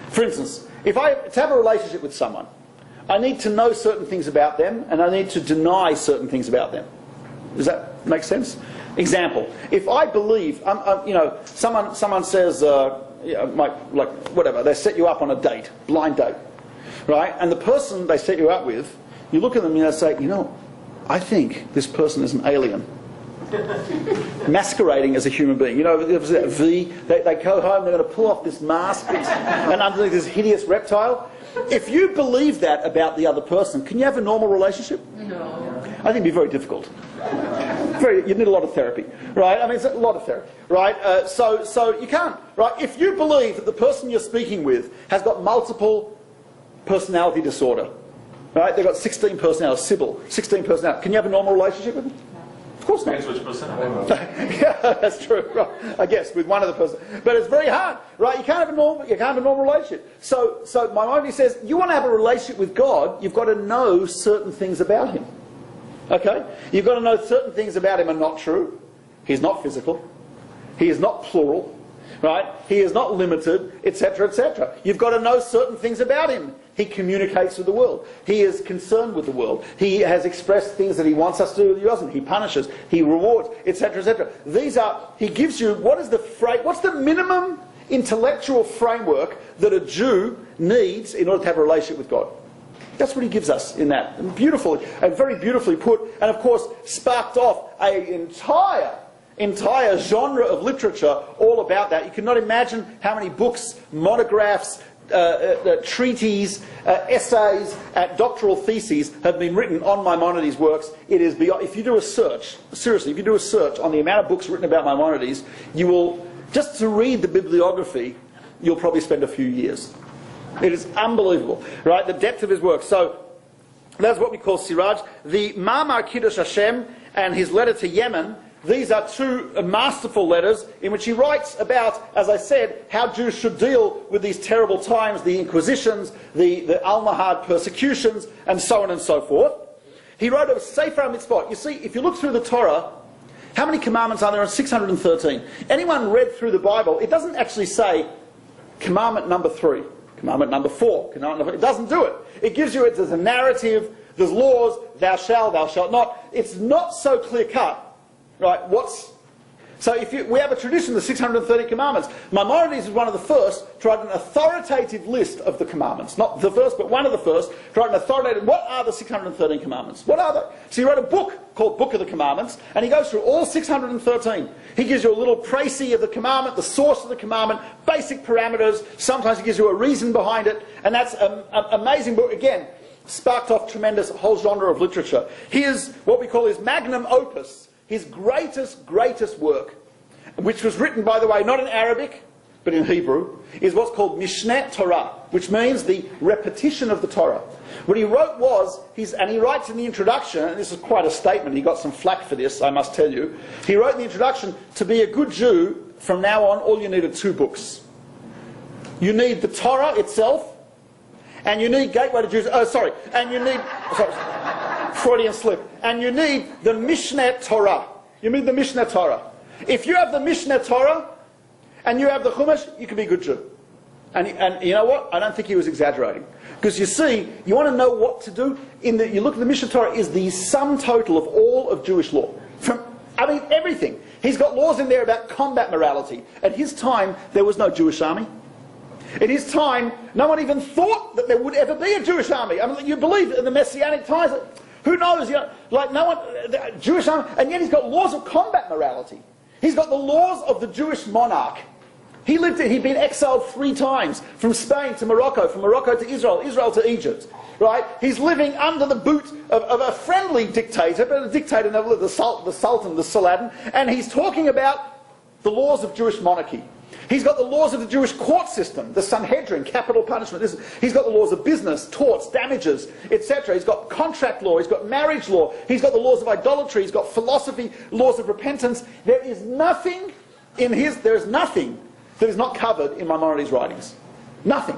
For instance, to have a relationship with someone, I need to know certain things about them, and I need to deny certain things about them. Does that make sense? Example: if I believe, someone says, whatever, they set you up on a date, blind date, right? And the person they set you up with, you look at them and you say, I think this person is an alien, masquerading as a human being. They go home, they're going to pull off this mask and underneath this hideous reptile. If you believe that about the other person, can you have a normal relationship? No. I think it'd be very difficult. You need a lot of therapy, right? I mean, it's a lot of therapy, right? So you can't, right? If you believe that the person you're speaking with has got multiple personality disorder, right? They've got 16 personalities, Sybil, 16 personalities. Can you have a normal relationship with them? Of course not. Depends which personality. Yeah, that's true, right? I guess with one of the person, but it's very hard, right? You can't have a normal relationship. So Maimonides says, you want to have a relationship with God, you've got to know certain things about Him. Okay? You've got to know certain things about Him are not true. He's not physical. He is not plural. Right? He is not limited, etc., etc. You've got to know certain things about Him. He communicates with the world. He is concerned with the world. He has expressed things that He wants us to do that He doesn't. He punishes. He rewards, etc., etc. He gives you, what's the minimum intellectual framework that a Jew needs in order to have a relationship with God? That's what he gives us in that. And very beautifully put, and of course sparked off an entire genre of literature all about that. You cannot imagine how many books, monographs, treatises, essays, doctoral theses have been written on Maimonides' works. It is beyond, if you do a search, seriously, if you do a search on the amount of books written about Maimonides, you will, just to read the bibliography, you'll probably spend a few years. It is unbelievable, right? The depth of his work. So that's what we call Siraj. The Ma'amar Kiddush Hashem and his letter to Yemen, these are two masterful letters in which he writes about, as I said, how Jews should deal with these terrible times, the Inquisitions, the Almohad persecutions, and so on and so forth. He wrote a Sefer HaMitzvot. You see, if you look through the Torah, how many commandments are there? 613. Anyone read through the Bible, it doesn't actually say commandment number 3. Commandment number 4. Commandment number 4. It doesn't do it. It gives you, there's a narrative, there's laws, thou shalt not. It's not so clear cut, right? So we have a tradition, the 630 commandments. Maimonides is one of the first to write an authoritative list of the commandments. Not the first, but one of the first to write an authoritative, what are the 613 commandments? What are they? So he wrote a book called Book of the Commandments, and he goes through all 613. He gives you a little précis of the commandment, the source of the commandment, basic parameters. Sometimes he gives you a reason behind it, and that's an amazing book. Again, sparked off tremendous whole genre of literature. Here's what we call his magnum opus, his greatest work, which was written, by the way, not in Arabic, but in Hebrew, is what's called Mishneh Torah, which means the repetition of the Torah. What he wrote was, and he writes in the introduction, and this is quite a statement, he got some flack for this, I must tell you. He wrote in the introduction, to be a good Jew, from now on, all you need are 2 books. You need the Torah itself, and you need Gateway to Jews, Freudian slip, and you need the Mishneh Torah. You need the Mishneh Torah. If you have the Mishneh Torah, and you have the Chumash, you can be a good Jew. And you know what? I don't think he was exaggerating. Because you see, you want to know what to do. You look at the Mishneh Torah is the sum total of all of Jewish law. Everything. He's got laws in there about combat morality. At his time, there was no Jewish army. At his time, no one even thought that there would ever be a Jewish army. You believe in the Messianic times. Who knows? No one, Jewish army, and yet he's got laws of combat morality. He's got the laws of the Jewish monarch. He'd been exiled 3 times, from Spain to Morocco, from Morocco to Israel, Israel to Egypt. Right? He's living under the boot of a friendly dictator, but a dictator, the Sultan, the Saladin, and he's talking about the laws of Jewish monarchy. He's got the laws of the Jewish court system, the Sanhedrin, capital punishment. He's got the laws of business, torts, damages, etc. He's got contract law, he's got marriage law, he's got the laws of idolatry, he's got philosophy, laws of repentance. There is nothing that is not covered in Maimonides' writings. Nothing.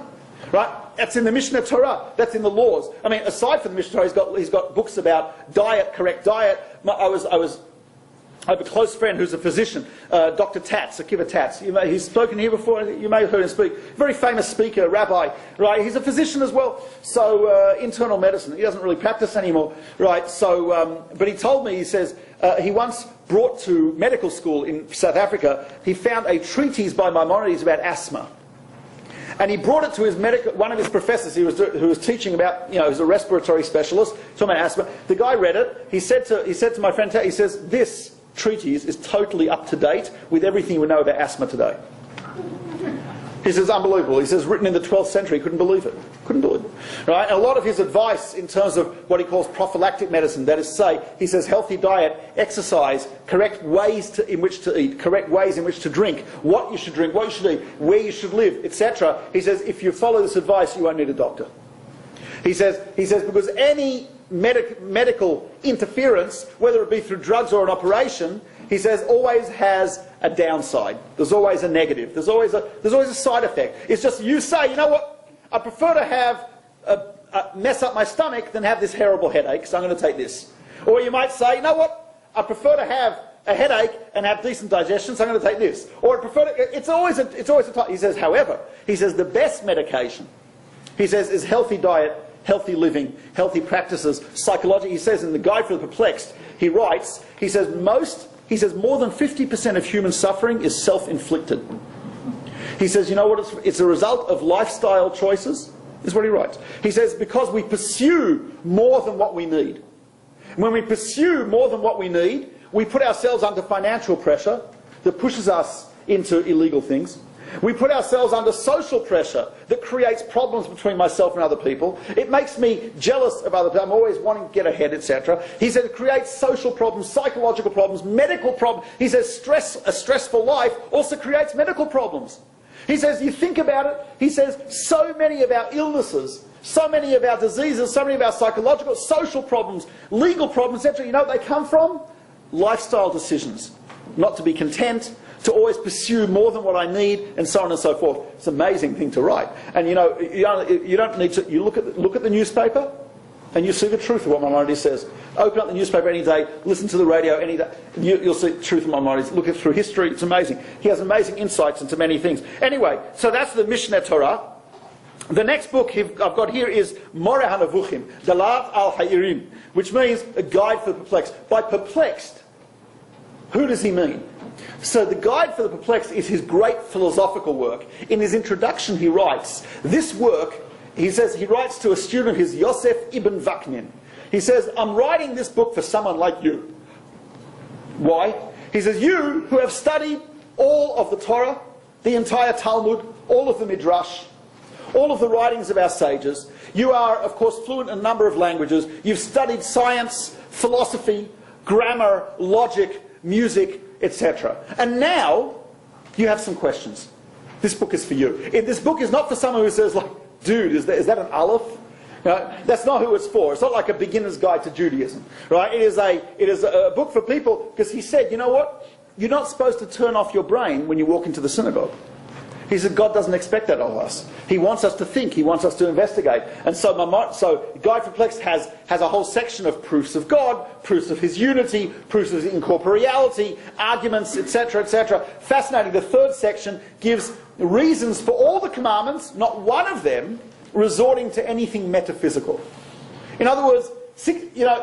Right? That's in the Mishnah Torah. That's in the laws. I mean, aside from the Mishnah Torah, he's got books about diet, correct diet. I have a close friend who's a physician, Dr. Tats, Akiva Tats. He's spoken here before. You may have heard him speak. Very famous speaker, Rabbi. Right? He's a physician as well. So internal medicine. He doesn't really practice anymore. Right? So, but he told me. He says he once brought to medical school in South Africa. He found a treatise by Maimonides about asthma. And he brought it to his one of his professors who was teaching about, he was a respiratory specialist, talking about asthma. The guy read it. He said to my friend, he says, this treatise is totally up to date with everything we know about asthma today. He says, unbelievable. He says, written in the 12th century, couldn't believe it. Couldn't believe it. Right? And a lot of his advice in terms of what he calls prophylactic medicine, that is to say, he says healthy diet, exercise, correct ways in which to eat, correct ways in which to drink, what you should drink, what you should eat, where you should live, etc. He says, if you follow this advice, you won't need a doctor. He says because any medical interference, whether it be through drugs or an operation, he says always has a downside. There's always a negative. There's always a side effect. It's just you say, you know what, I prefer to have mess up my stomach than have this terrible headache, so I'm going to take this. Or you might say, you know what, I prefer to have a headache and have decent digestion, so I'm going to take this. Or I prefer to, it's always a type. He says, however, he says the best medication, he says, is healthy diet, healthy living, healthy practices, psychology. He says in the Guide for the Perplexed, he writes, he says more than 50% of human suffering is self-inflicted. He says, you know what, it's a result of lifestyle choices, is what he writes. He says, because we pursue more than what we need. When we pursue more than what we need, we put ourselves under financial pressure that pushes us into illegal things. We put ourselves under social pressure that creates problems between myself and other people. It makes me jealous of other people. I'm always wanting to get ahead, etc. He said it creates social problems, psychological problems, medical problems. He says a stressful life also creates medical problems. He says, you think about it, he says so many of our illnesses, so many of our diseases, so many of our psychological, social problems, legal problems, etc., you know what they come from? Lifestyle decisions. Not to be content, to always pursue more than what I need, and so on and so forth. It's an amazing thing to write. And you don't need to, you look at the newspaper, and you see the truth of what Maimonides says. Open up the newspaper any day, listen to the radio any day, you'll see the truth of Maimonides. Look at through history, it's amazing. He has amazing insights into many things. Anyway, so that's the Mishnah Torah. The next book I've got here is Moreh HaNevuchim, Dalat al-Ha'irim, which means a guide for the perplexed. By perplexed, who does he mean? So the Guide for the Perplexed is his great philosophical work. In his introduction he writes, this work, he says, he writes to a student of his, Yosef ibn Vaknin. He says, I'm writing this book for someone like you. Why? He says, you who have studied all of the Torah, the entire Talmud, all of the Midrash, all of the writings of our sages. You are, of course, fluent in a number of languages. You've studied science, philosophy, grammar, logic, music, etc. And now, you have some questions. This book is for you. This book is not for someone who says, like, dude, is that an aleph? That's not who it's for. It's not like a beginner's guide to Judaism. Right? It is a book for people, because he said, you know what? You're not supposed to turn off your brain when you walk into the synagogue. He said God doesn't expect that of us. He wants us to think. He wants us to investigate. And so Guide for Perplexed has a whole section of proofs of God, proofs of his unity, proofs of his incorporeality, arguments, etc., etc. Fascinating. The third section gives reasons for all the commandments, not one of them resorting to anything metaphysical. In other words,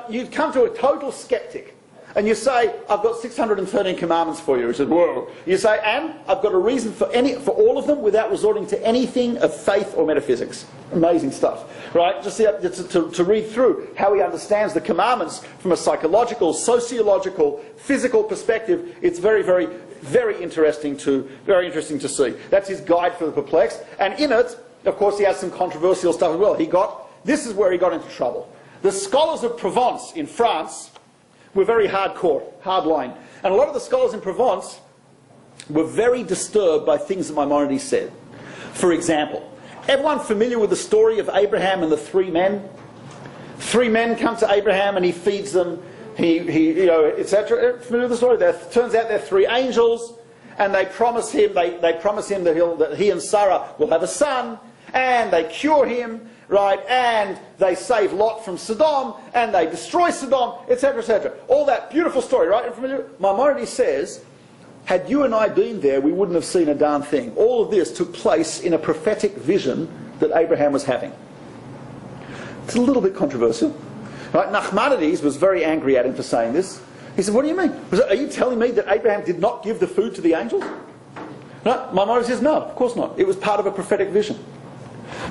you'd come to a total skeptic and you say, I've got 613 commandments for you. He says, whoa. You say, and I've got a reason for all of them without resorting to anything of faith or metaphysics. Amazing stuff. Right? Just to read through how he understands the commandments from a psychological, sociological, physical perspective, it's very, very, very interesting to see. That's his Guide for the Perplexed. And in it, of course, he has some controversial stuff as well. This is where he got into trouble. The scholars of Provence in France were very hardcore, hardline. And a lot of the scholars in Provence were very disturbed by things that Maimonides said. For example, everyone familiar with the story of Abraham and the three men? Three men come to Abraham and he feeds them, etc. Familiar with the story? Turns out they're three angels, and they promise him that he and Sarah will have a son, and they cure him, right, and they save Lot from Sodom, and they destroy Sodom, etc., etc. All that beautiful story, right? Maimonides says, had you and I been there, we wouldn't have seen a darn thing. All of this took place in a prophetic vision that Abraham was having. It's a little bit controversial. Right? Maimonides was very angry at him for saying this. He said, what do you mean? Are you telling me that Abraham did not give the food to the angels? No, Maimonides says, no, of course not. It was part of a prophetic vision.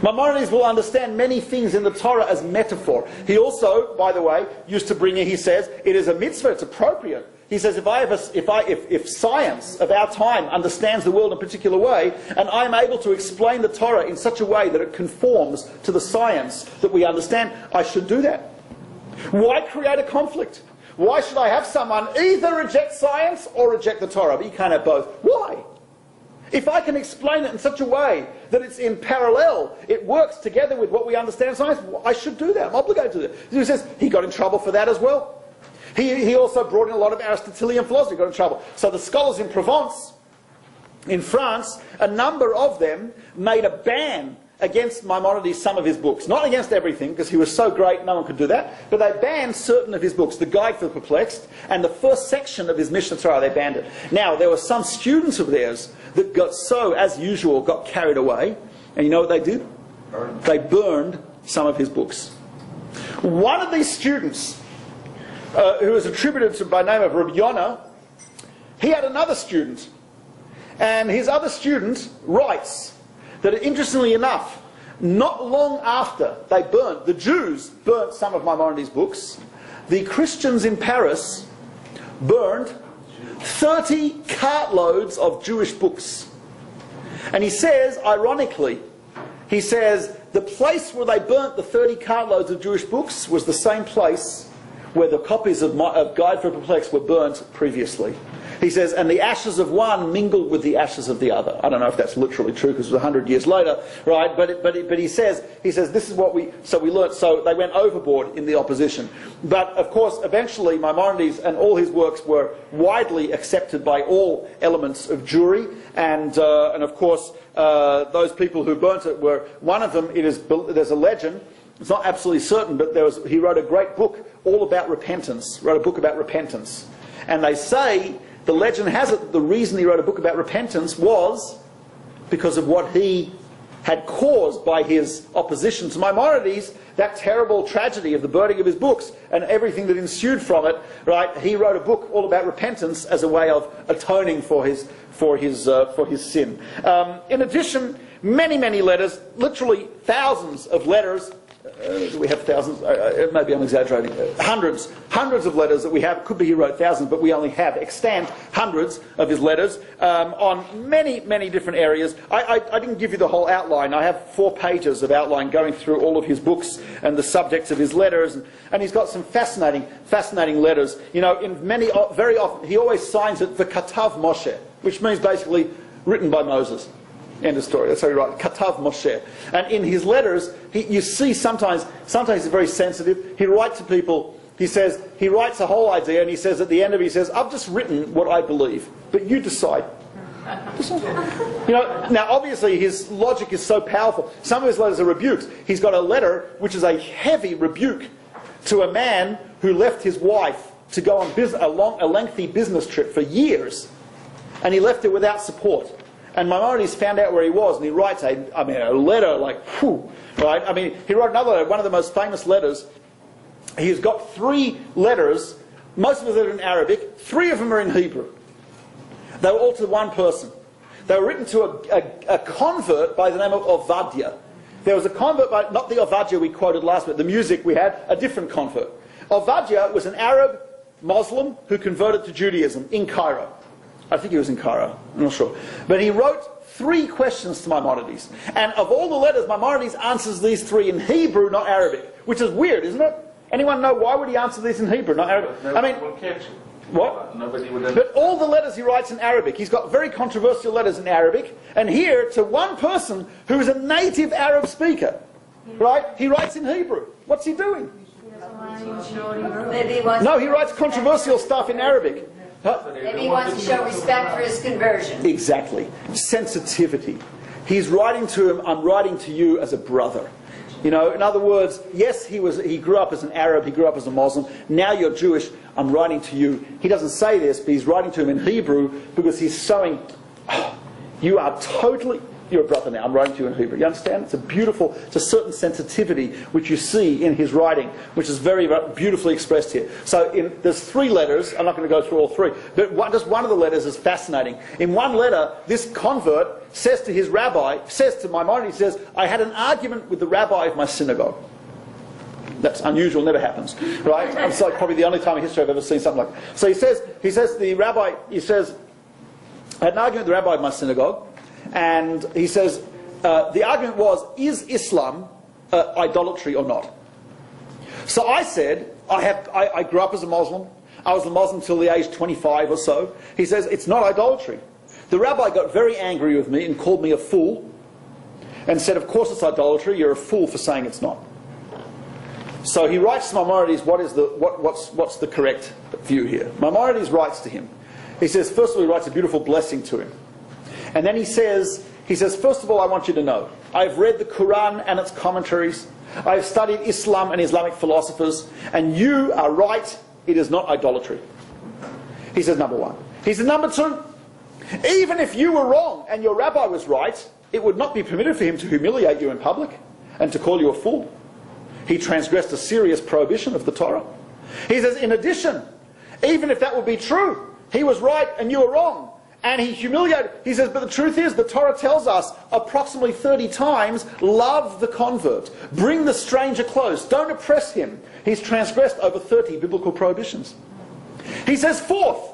Maimonides will understand many things in the Torah as metaphor. He also, by the way, used to bring in, he says, it is a mitzvah, it's appropriate. He says, if science of our time understands the world in a particular way, and I am able to explain the Torah in such a way that it conforms to the science that we understand, I should do that. Why create a conflict? Why should I have someone either reject science or reject the Torah? But you can't have both. Why? If I can explain it in such a way that it's in parallel, it works together with what we understand science, I should do that. I'm obligated to do that. He says he got in trouble for that as well. He also brought in a lot of Aristotelian philosophy, got in trouble. So the scholars in Provence, in France, a number of them made a ban against Maimonides some of his books. Not against everything, because he was so great no one could do that, but they banned certain of his books, the Guide for the Perplexed, and the first section of his Mishnah Torah, they banned it. Now, there were some students of theirs that got so, as usual, got carried away, and you know what they did? They burned some of his books. One of these students, who was attributed to by the name of Rabbi Yonah, he had another student, and his other student writes that, interestingly enough, not long after they burnt, the Jews burnt some of Maimonides' books, the Christians in Paris burned 30 cartloads of Jewish books. And he says, ironically, he says, the place where they burnt the 30 cartloads of Jewish books was the same place where the copies of Guide for Perplexed were burnt previously. He says, and the ashes of one mingled with the ashes of the other. I don't know if that's literally true because it was 100 years later, right? But he says this is what we learnt. So they went overboard in the opposition. But of course, eventually Maimonides and all his works were widely accepted by all elements of Jewry, and of course those people who burnt it were one of them. There's a legend. It's not absolutely certain, but he wrote a great book all about repentance. Wrote a book about repentance, and they say. The legend has it that the reason he wrote a book about repentance was because of what he had caused by his opposition to Maimonides, that terrible tragedy of the burning of his books and everything that ensued from it. Right? He wrote a book all about repentance as a way of atoning for his sin. In addition, many letters, literally thousands of letters. Do we have thousands? Maybe I'm exaggerating. Hundreds of letters that we have. Could be he wrote thousands, but we only have extant hundreds of his letters on many different areas. I didn't give you the whole outline. I have 4 pages of outline going through all of his books and the subjects of his letters, and he's got some fascinating letters. You know, very often he always signs it V'Katav Moshe, which means basically written by Moses. End of story. That's how he writes. Katav Moshe. And in his letters, you see sometimes he's very sensitive. He writes to people. He writes a whole idea, and he says at the end of it, he says, "I've just written what I believe, but you decide." You know. Now, obviously, his logic is so powerful. Some of his letters are rebukes. He's got a letter which is a heavy rebuke to a man who left his wife to go on a lengthy business trip for years, and he left her without support. And Maimonides found out where he was, and he writes a letter like, whew, right? I mean, he wrote another letter, one of the most famous letters. He's got 3 letters, most of them are in Arabic, 3 of them are in Hebrew. They were all to one person. They were written to a convert by the name of Ovadia. There was a convert, not the Ovadia we quoted last week, the music we had, a different convert. Ovadia was an Arab Muslim who converted to Judaism in Cairo. I think he was in Cairo, I'm not sure. But he wrote 3 questions to Maimonides. And of all the letters, Maimonides answers these 3 in Hebrew, not Arabic. Which is weird, isn't it? Anyone know why would he answer these in Hebrew, not Arabic? Nobody will catch it. What? Nobody would. But all the letters he writes in Arabic. He's got very controversial letters in Arabic. And here, to one person who is a native Arab speaker, right? He writes in Hebrew. What's he doing? Maybe he wants No, he writes controversial stuff in Arabic. Maybe he wants to show respect for his conversion. Exactly. Sensitivity. He's writing to him, I'm writing to you as a brother. You know, in other words, yes, he grew up as an Arab, he grew up as a Muslim. Now you're Jewish, I'm writing to you. He doesn't say this, but he's writing to him in Hebrew because he's showing, oh, you are totally, you're a brother now, I'm writing to you in Hebrew. You understand? It's a certain sensitivity which you see in his writing, which is very beautifully expressed here. So there's 3 letters, I'm not going to go through all 3, but just one of the letters is fascinating. In one letter, this convert says to his rabbi, says to Maimonides, he says, I had an argument with the rabbi of my synagogue. That's unusual, never happens, right? It's like probably the only time in history I've ever seen something like that. So he says the rabbi, I had an argument with the rabbi of my synagogue, and he says, the argument was, is Islam idolatry or not? So I said, I grew up as a Muslim. I was a Muslim until the age 25 or so. He says, it's not idolatry. The rabbi got very angry with me and called me a fool and said, of course it's idolatry, you're a fool for saying it's not. So he writes to Maimonides, what's the correct view here? Maimonides writes to him. He says, first of all, he writes a beautiful blessing to him. And then he says, first of all, I want you to know, I've read the Quran and its commentaries. I've studied Islam and Islamic philosophers, and you are right, it is not idolatry. He says, number 1. He says, number 2, even if you were wrong and your rabbi was right, it would not be permitted for him to humiliate you in public and to call you a fool. He transgressed a serious prohibition of the Torah. He says, in addition, even if that would be true, he was right and you were wrong, and he humiliated. He says, but the truth is, the Torah tells us approximately 30 times, love the convert, bring the stranger close, don't oppress him. He's transgressed over 30 biblical prohibitions. He says, fourth,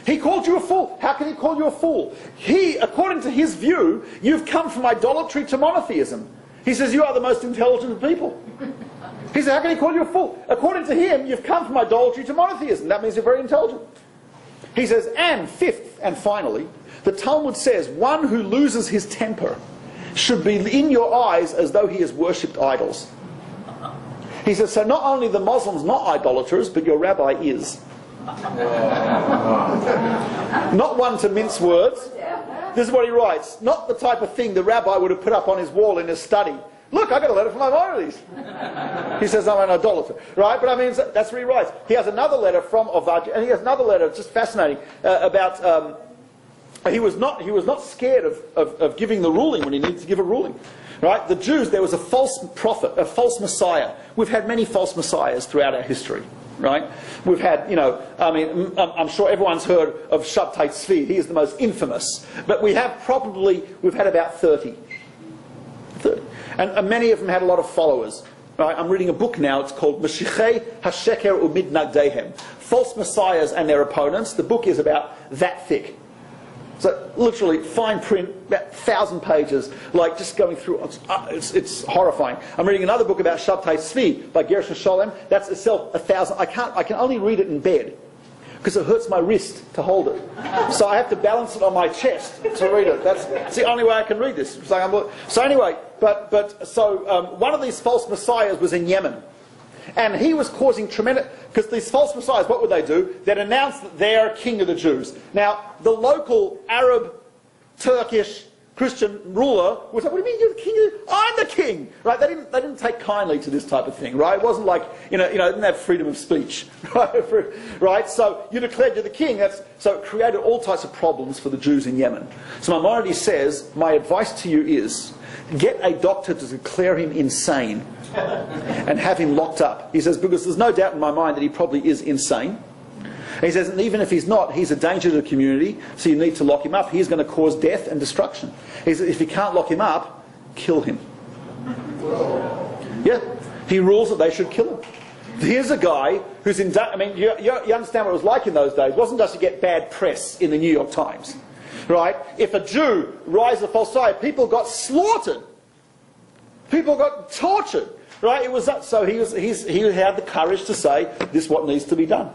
he called you a fool. How can he call you a fool? According to his view, you've come from idolatry to monotheism. He says, you are the most intelligent of people. He says, how can he call you a fool? According to him, you've come from idolatry to monotheism. That means you're very intelligent. He says, and fifth and finally, the Talmud says, one who loses his temper should be in your eyes as though he has worshipped idols. He says, so not only the Muslims not idolaters, but your rabbi is. Not one to mince words. This is what he writes. Not the type of thing the rabbi would have put up on his wall in his study. Look, I got a letter from Maimonides. He says, I'm an idolater. Right? But I mean, that's what he writes. He has another letter from Ovad, and he has another letter, just fascinating, about... he was not scared of giving the ruling when he needed to give a ruling. Right? The Jews, there was a false prophet, a false messiah. We've had many false messiahs throughout our history. Right? We've had, you know, I mean, I'm sure everyone's heard of Shabtai Tzvi. He is the most infamous. But we've had about 30. And many of them had a lot of followers. Right? I'm reading a book now. It's called Mashichei HaSheker Umidnagdehem. False messiahs and their opponents. The book is about that thick. So literally fine print, about 1,000 pages, like just going through. It's horrifying. I'm reading another book about Shabtai Tzvi by Gershon Sholem. That's itself 1,000. I can only read it in bed because it hurts my wrist to hold it. So I have to balance it on my chest to read it. That's the only way I can read this. So anyway, so one of these false messiahs was in Yemen. And he was causing tremendous... Because these false messiahs, what would they do? They'd announce that they're king of the Jews. Now, the local Arab, Turkish, Christian ruler would say, what do you mean you're the king? I'm the king! Right? They didn't take kindly to this type of thing, right? It wasn't like, they didn't have freedom of speech. Right? So you declared you're the king. So it created all types of problems for the Jews in Yemen. So Maimonides says, my advice to you is, get a doctor to declare him insane and have him locked up. He says, because there's no doubt in my mind that he probably is insane. And he says, and even if he's not, he's a danger to the community, so you need to lock him up. He's going to cause death and destruction. He says, if you can't lock him up, kill him. Yeah, he rules that they should kill him. Here's a guy who's in... I mean, you understand what it was like in those days. It wasn't just to get bad press in the New York Times. Right? If a Jew rises a false messiah, people got slaughtered. People got tortured. Right? It was that. So he had the courage to say, this is what needs to be done.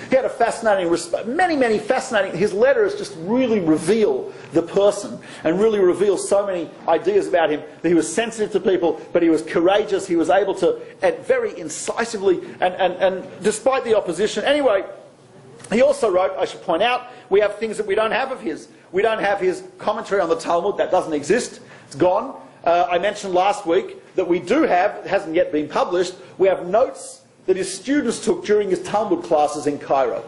He had a fascinating, many fascinating... His letters just really reveal the person and really reveal so many ideas about him. That he was sensitive to people, but he was courageous. He was able to, very incisively, and despite the opposition... Anyway, He also wrote, I should point out, we have things that we don't have of his. We don't have his commentary on the Talmud. That doesn't exist. It's gone. I mentioned last week that we do have, it hasn't yet been published, we have notes that his students took during his Talmud classes in Cairo.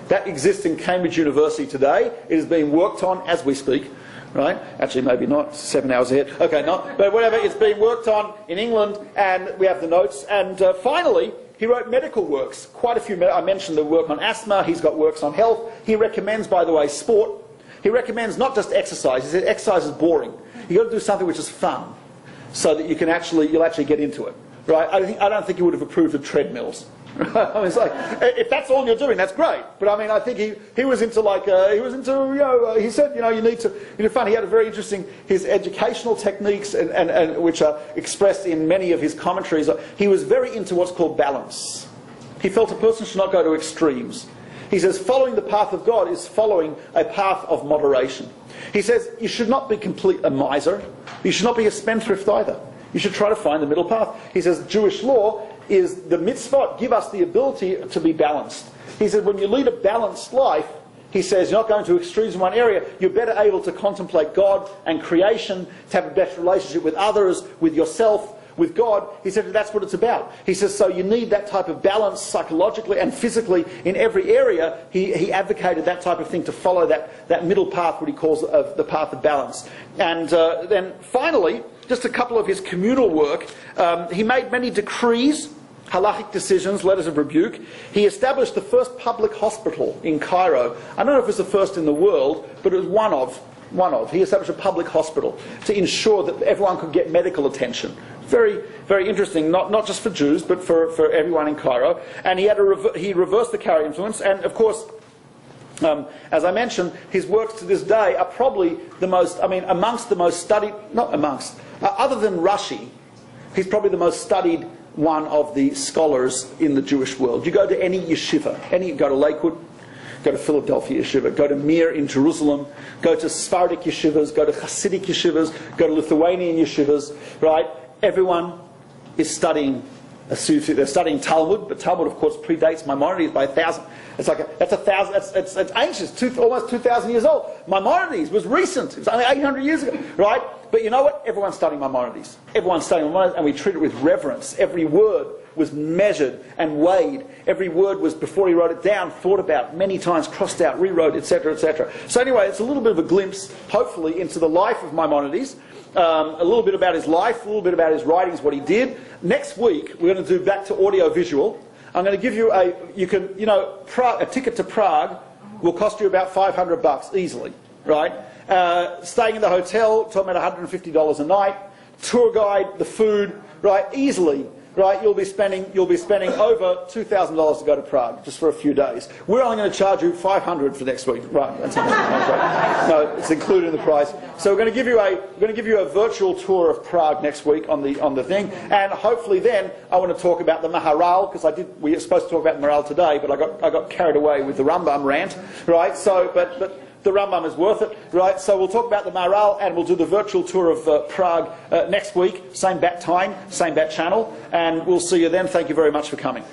That exists in Cambridge University today. It is being worked on as we speak. Right? Actually, maybe not. 7 hours ahead. Okay, not. But whatever, it's being worked on in England, and we have the notes. And finally, he wrote medical works. Quite a few. I mentioned the work on asthma. He's got works on health. He recommends, by the way, sport. He recommends not just exercise. He says exercise is boring. You've got to do something which is fun, so that you'll actually get into it. Right? I don't think he would have approved of treadmills. I mean, it's like, if that's all you're doing, that's great. But I mean, I think he was into like, he said, you need to, fun. He had a very interesting, his educational techniques, and which are expressed in many of his commentaries. He was very into what's called balance. He felt a person should not go to extremes. He says, following the path of God is following a path of moderation. He says, you should not be a miser. You should not be a spendthrift either. You should try to find the middle path. He says, Jewish law is the mitzvot give us the ability to be balanced. He said, when you lead a balanced life, he says, you're not going to extremes in one area, you're better able to contemplate God and creation, to have a better relationship with others, with yourself, with God. He said, that's what it's about. He says, so you need that type of balance psychologically and physically in every area. He advocated that type of thing, to follow that middle path, what he calls the path of balance. And then finally, just a couple of his communal work. He made many decrees, halachic decisions, letters of rebuke. He established the first public hospital in Cairo. I don't know if it was the first in the world, but it was one of. He established a public hospital to ensure that everyone could get medical attention. Very, very interesting, not just for Jews, but for everyone in Cairo. And he reversed the Cairo influence, and of course, as I mentioned, his works to this day are probably the most, amongst the most studied, other than Rashi, he's probably the most studied one of the scholars in the Jewish world. You go to any yeshiva, go to Lakewood, go to Philadelphia yeshiva, go to Mir in Jerusalem, go to Sephardic yeshivas, go to Hasidic yeshivas, go to Lithuanian yeshivas, right? Everyone is studying they're studying Talmud, but Talmud, of course, predates Maimonides by 1,000. It's ancient. It's almost 2,000 years old. Maimonides was recent. It was only 800 years ago, right? But you know what? Everyone's studying Maimonides. Everyone's studying Maimonides, and we treat it with reverence. Every word was measured and weighed. Every word was, before he wrote it down, thought about many times, crossed out, rewrote, etc., etc. So anyway, it's a little bit of a glimpse, hopefully, into the life of Maimonides. A little bit about his life, a little bit about his writings, what he did. Next week, we're going to do back to audio-visual. I'm going to give you a ticket to Prague will cost you about $500 easily, right? Staying in the hotel, talking about $150 a night. Tour guide, the food, right? Easily, right? You'll be spending over $2,000 to go to Prague just for a few days. We're only going to charge you $500 for next week, right? That's not no, it's included in the price. So we're going to give you a virtual tour of Prague next week on the thing, and hopefully then I want to talk about the Maharal, because we were supposed to talk about the Maharal today, but I got carried away with the Rambam rant, right? So, but the Rambam is worth it, right? So we'll talk about the Maharal, and we'll do the virtual tour of Prague next week, same bat time, same bat channel, and we'll see you then. Thank you very much for coming.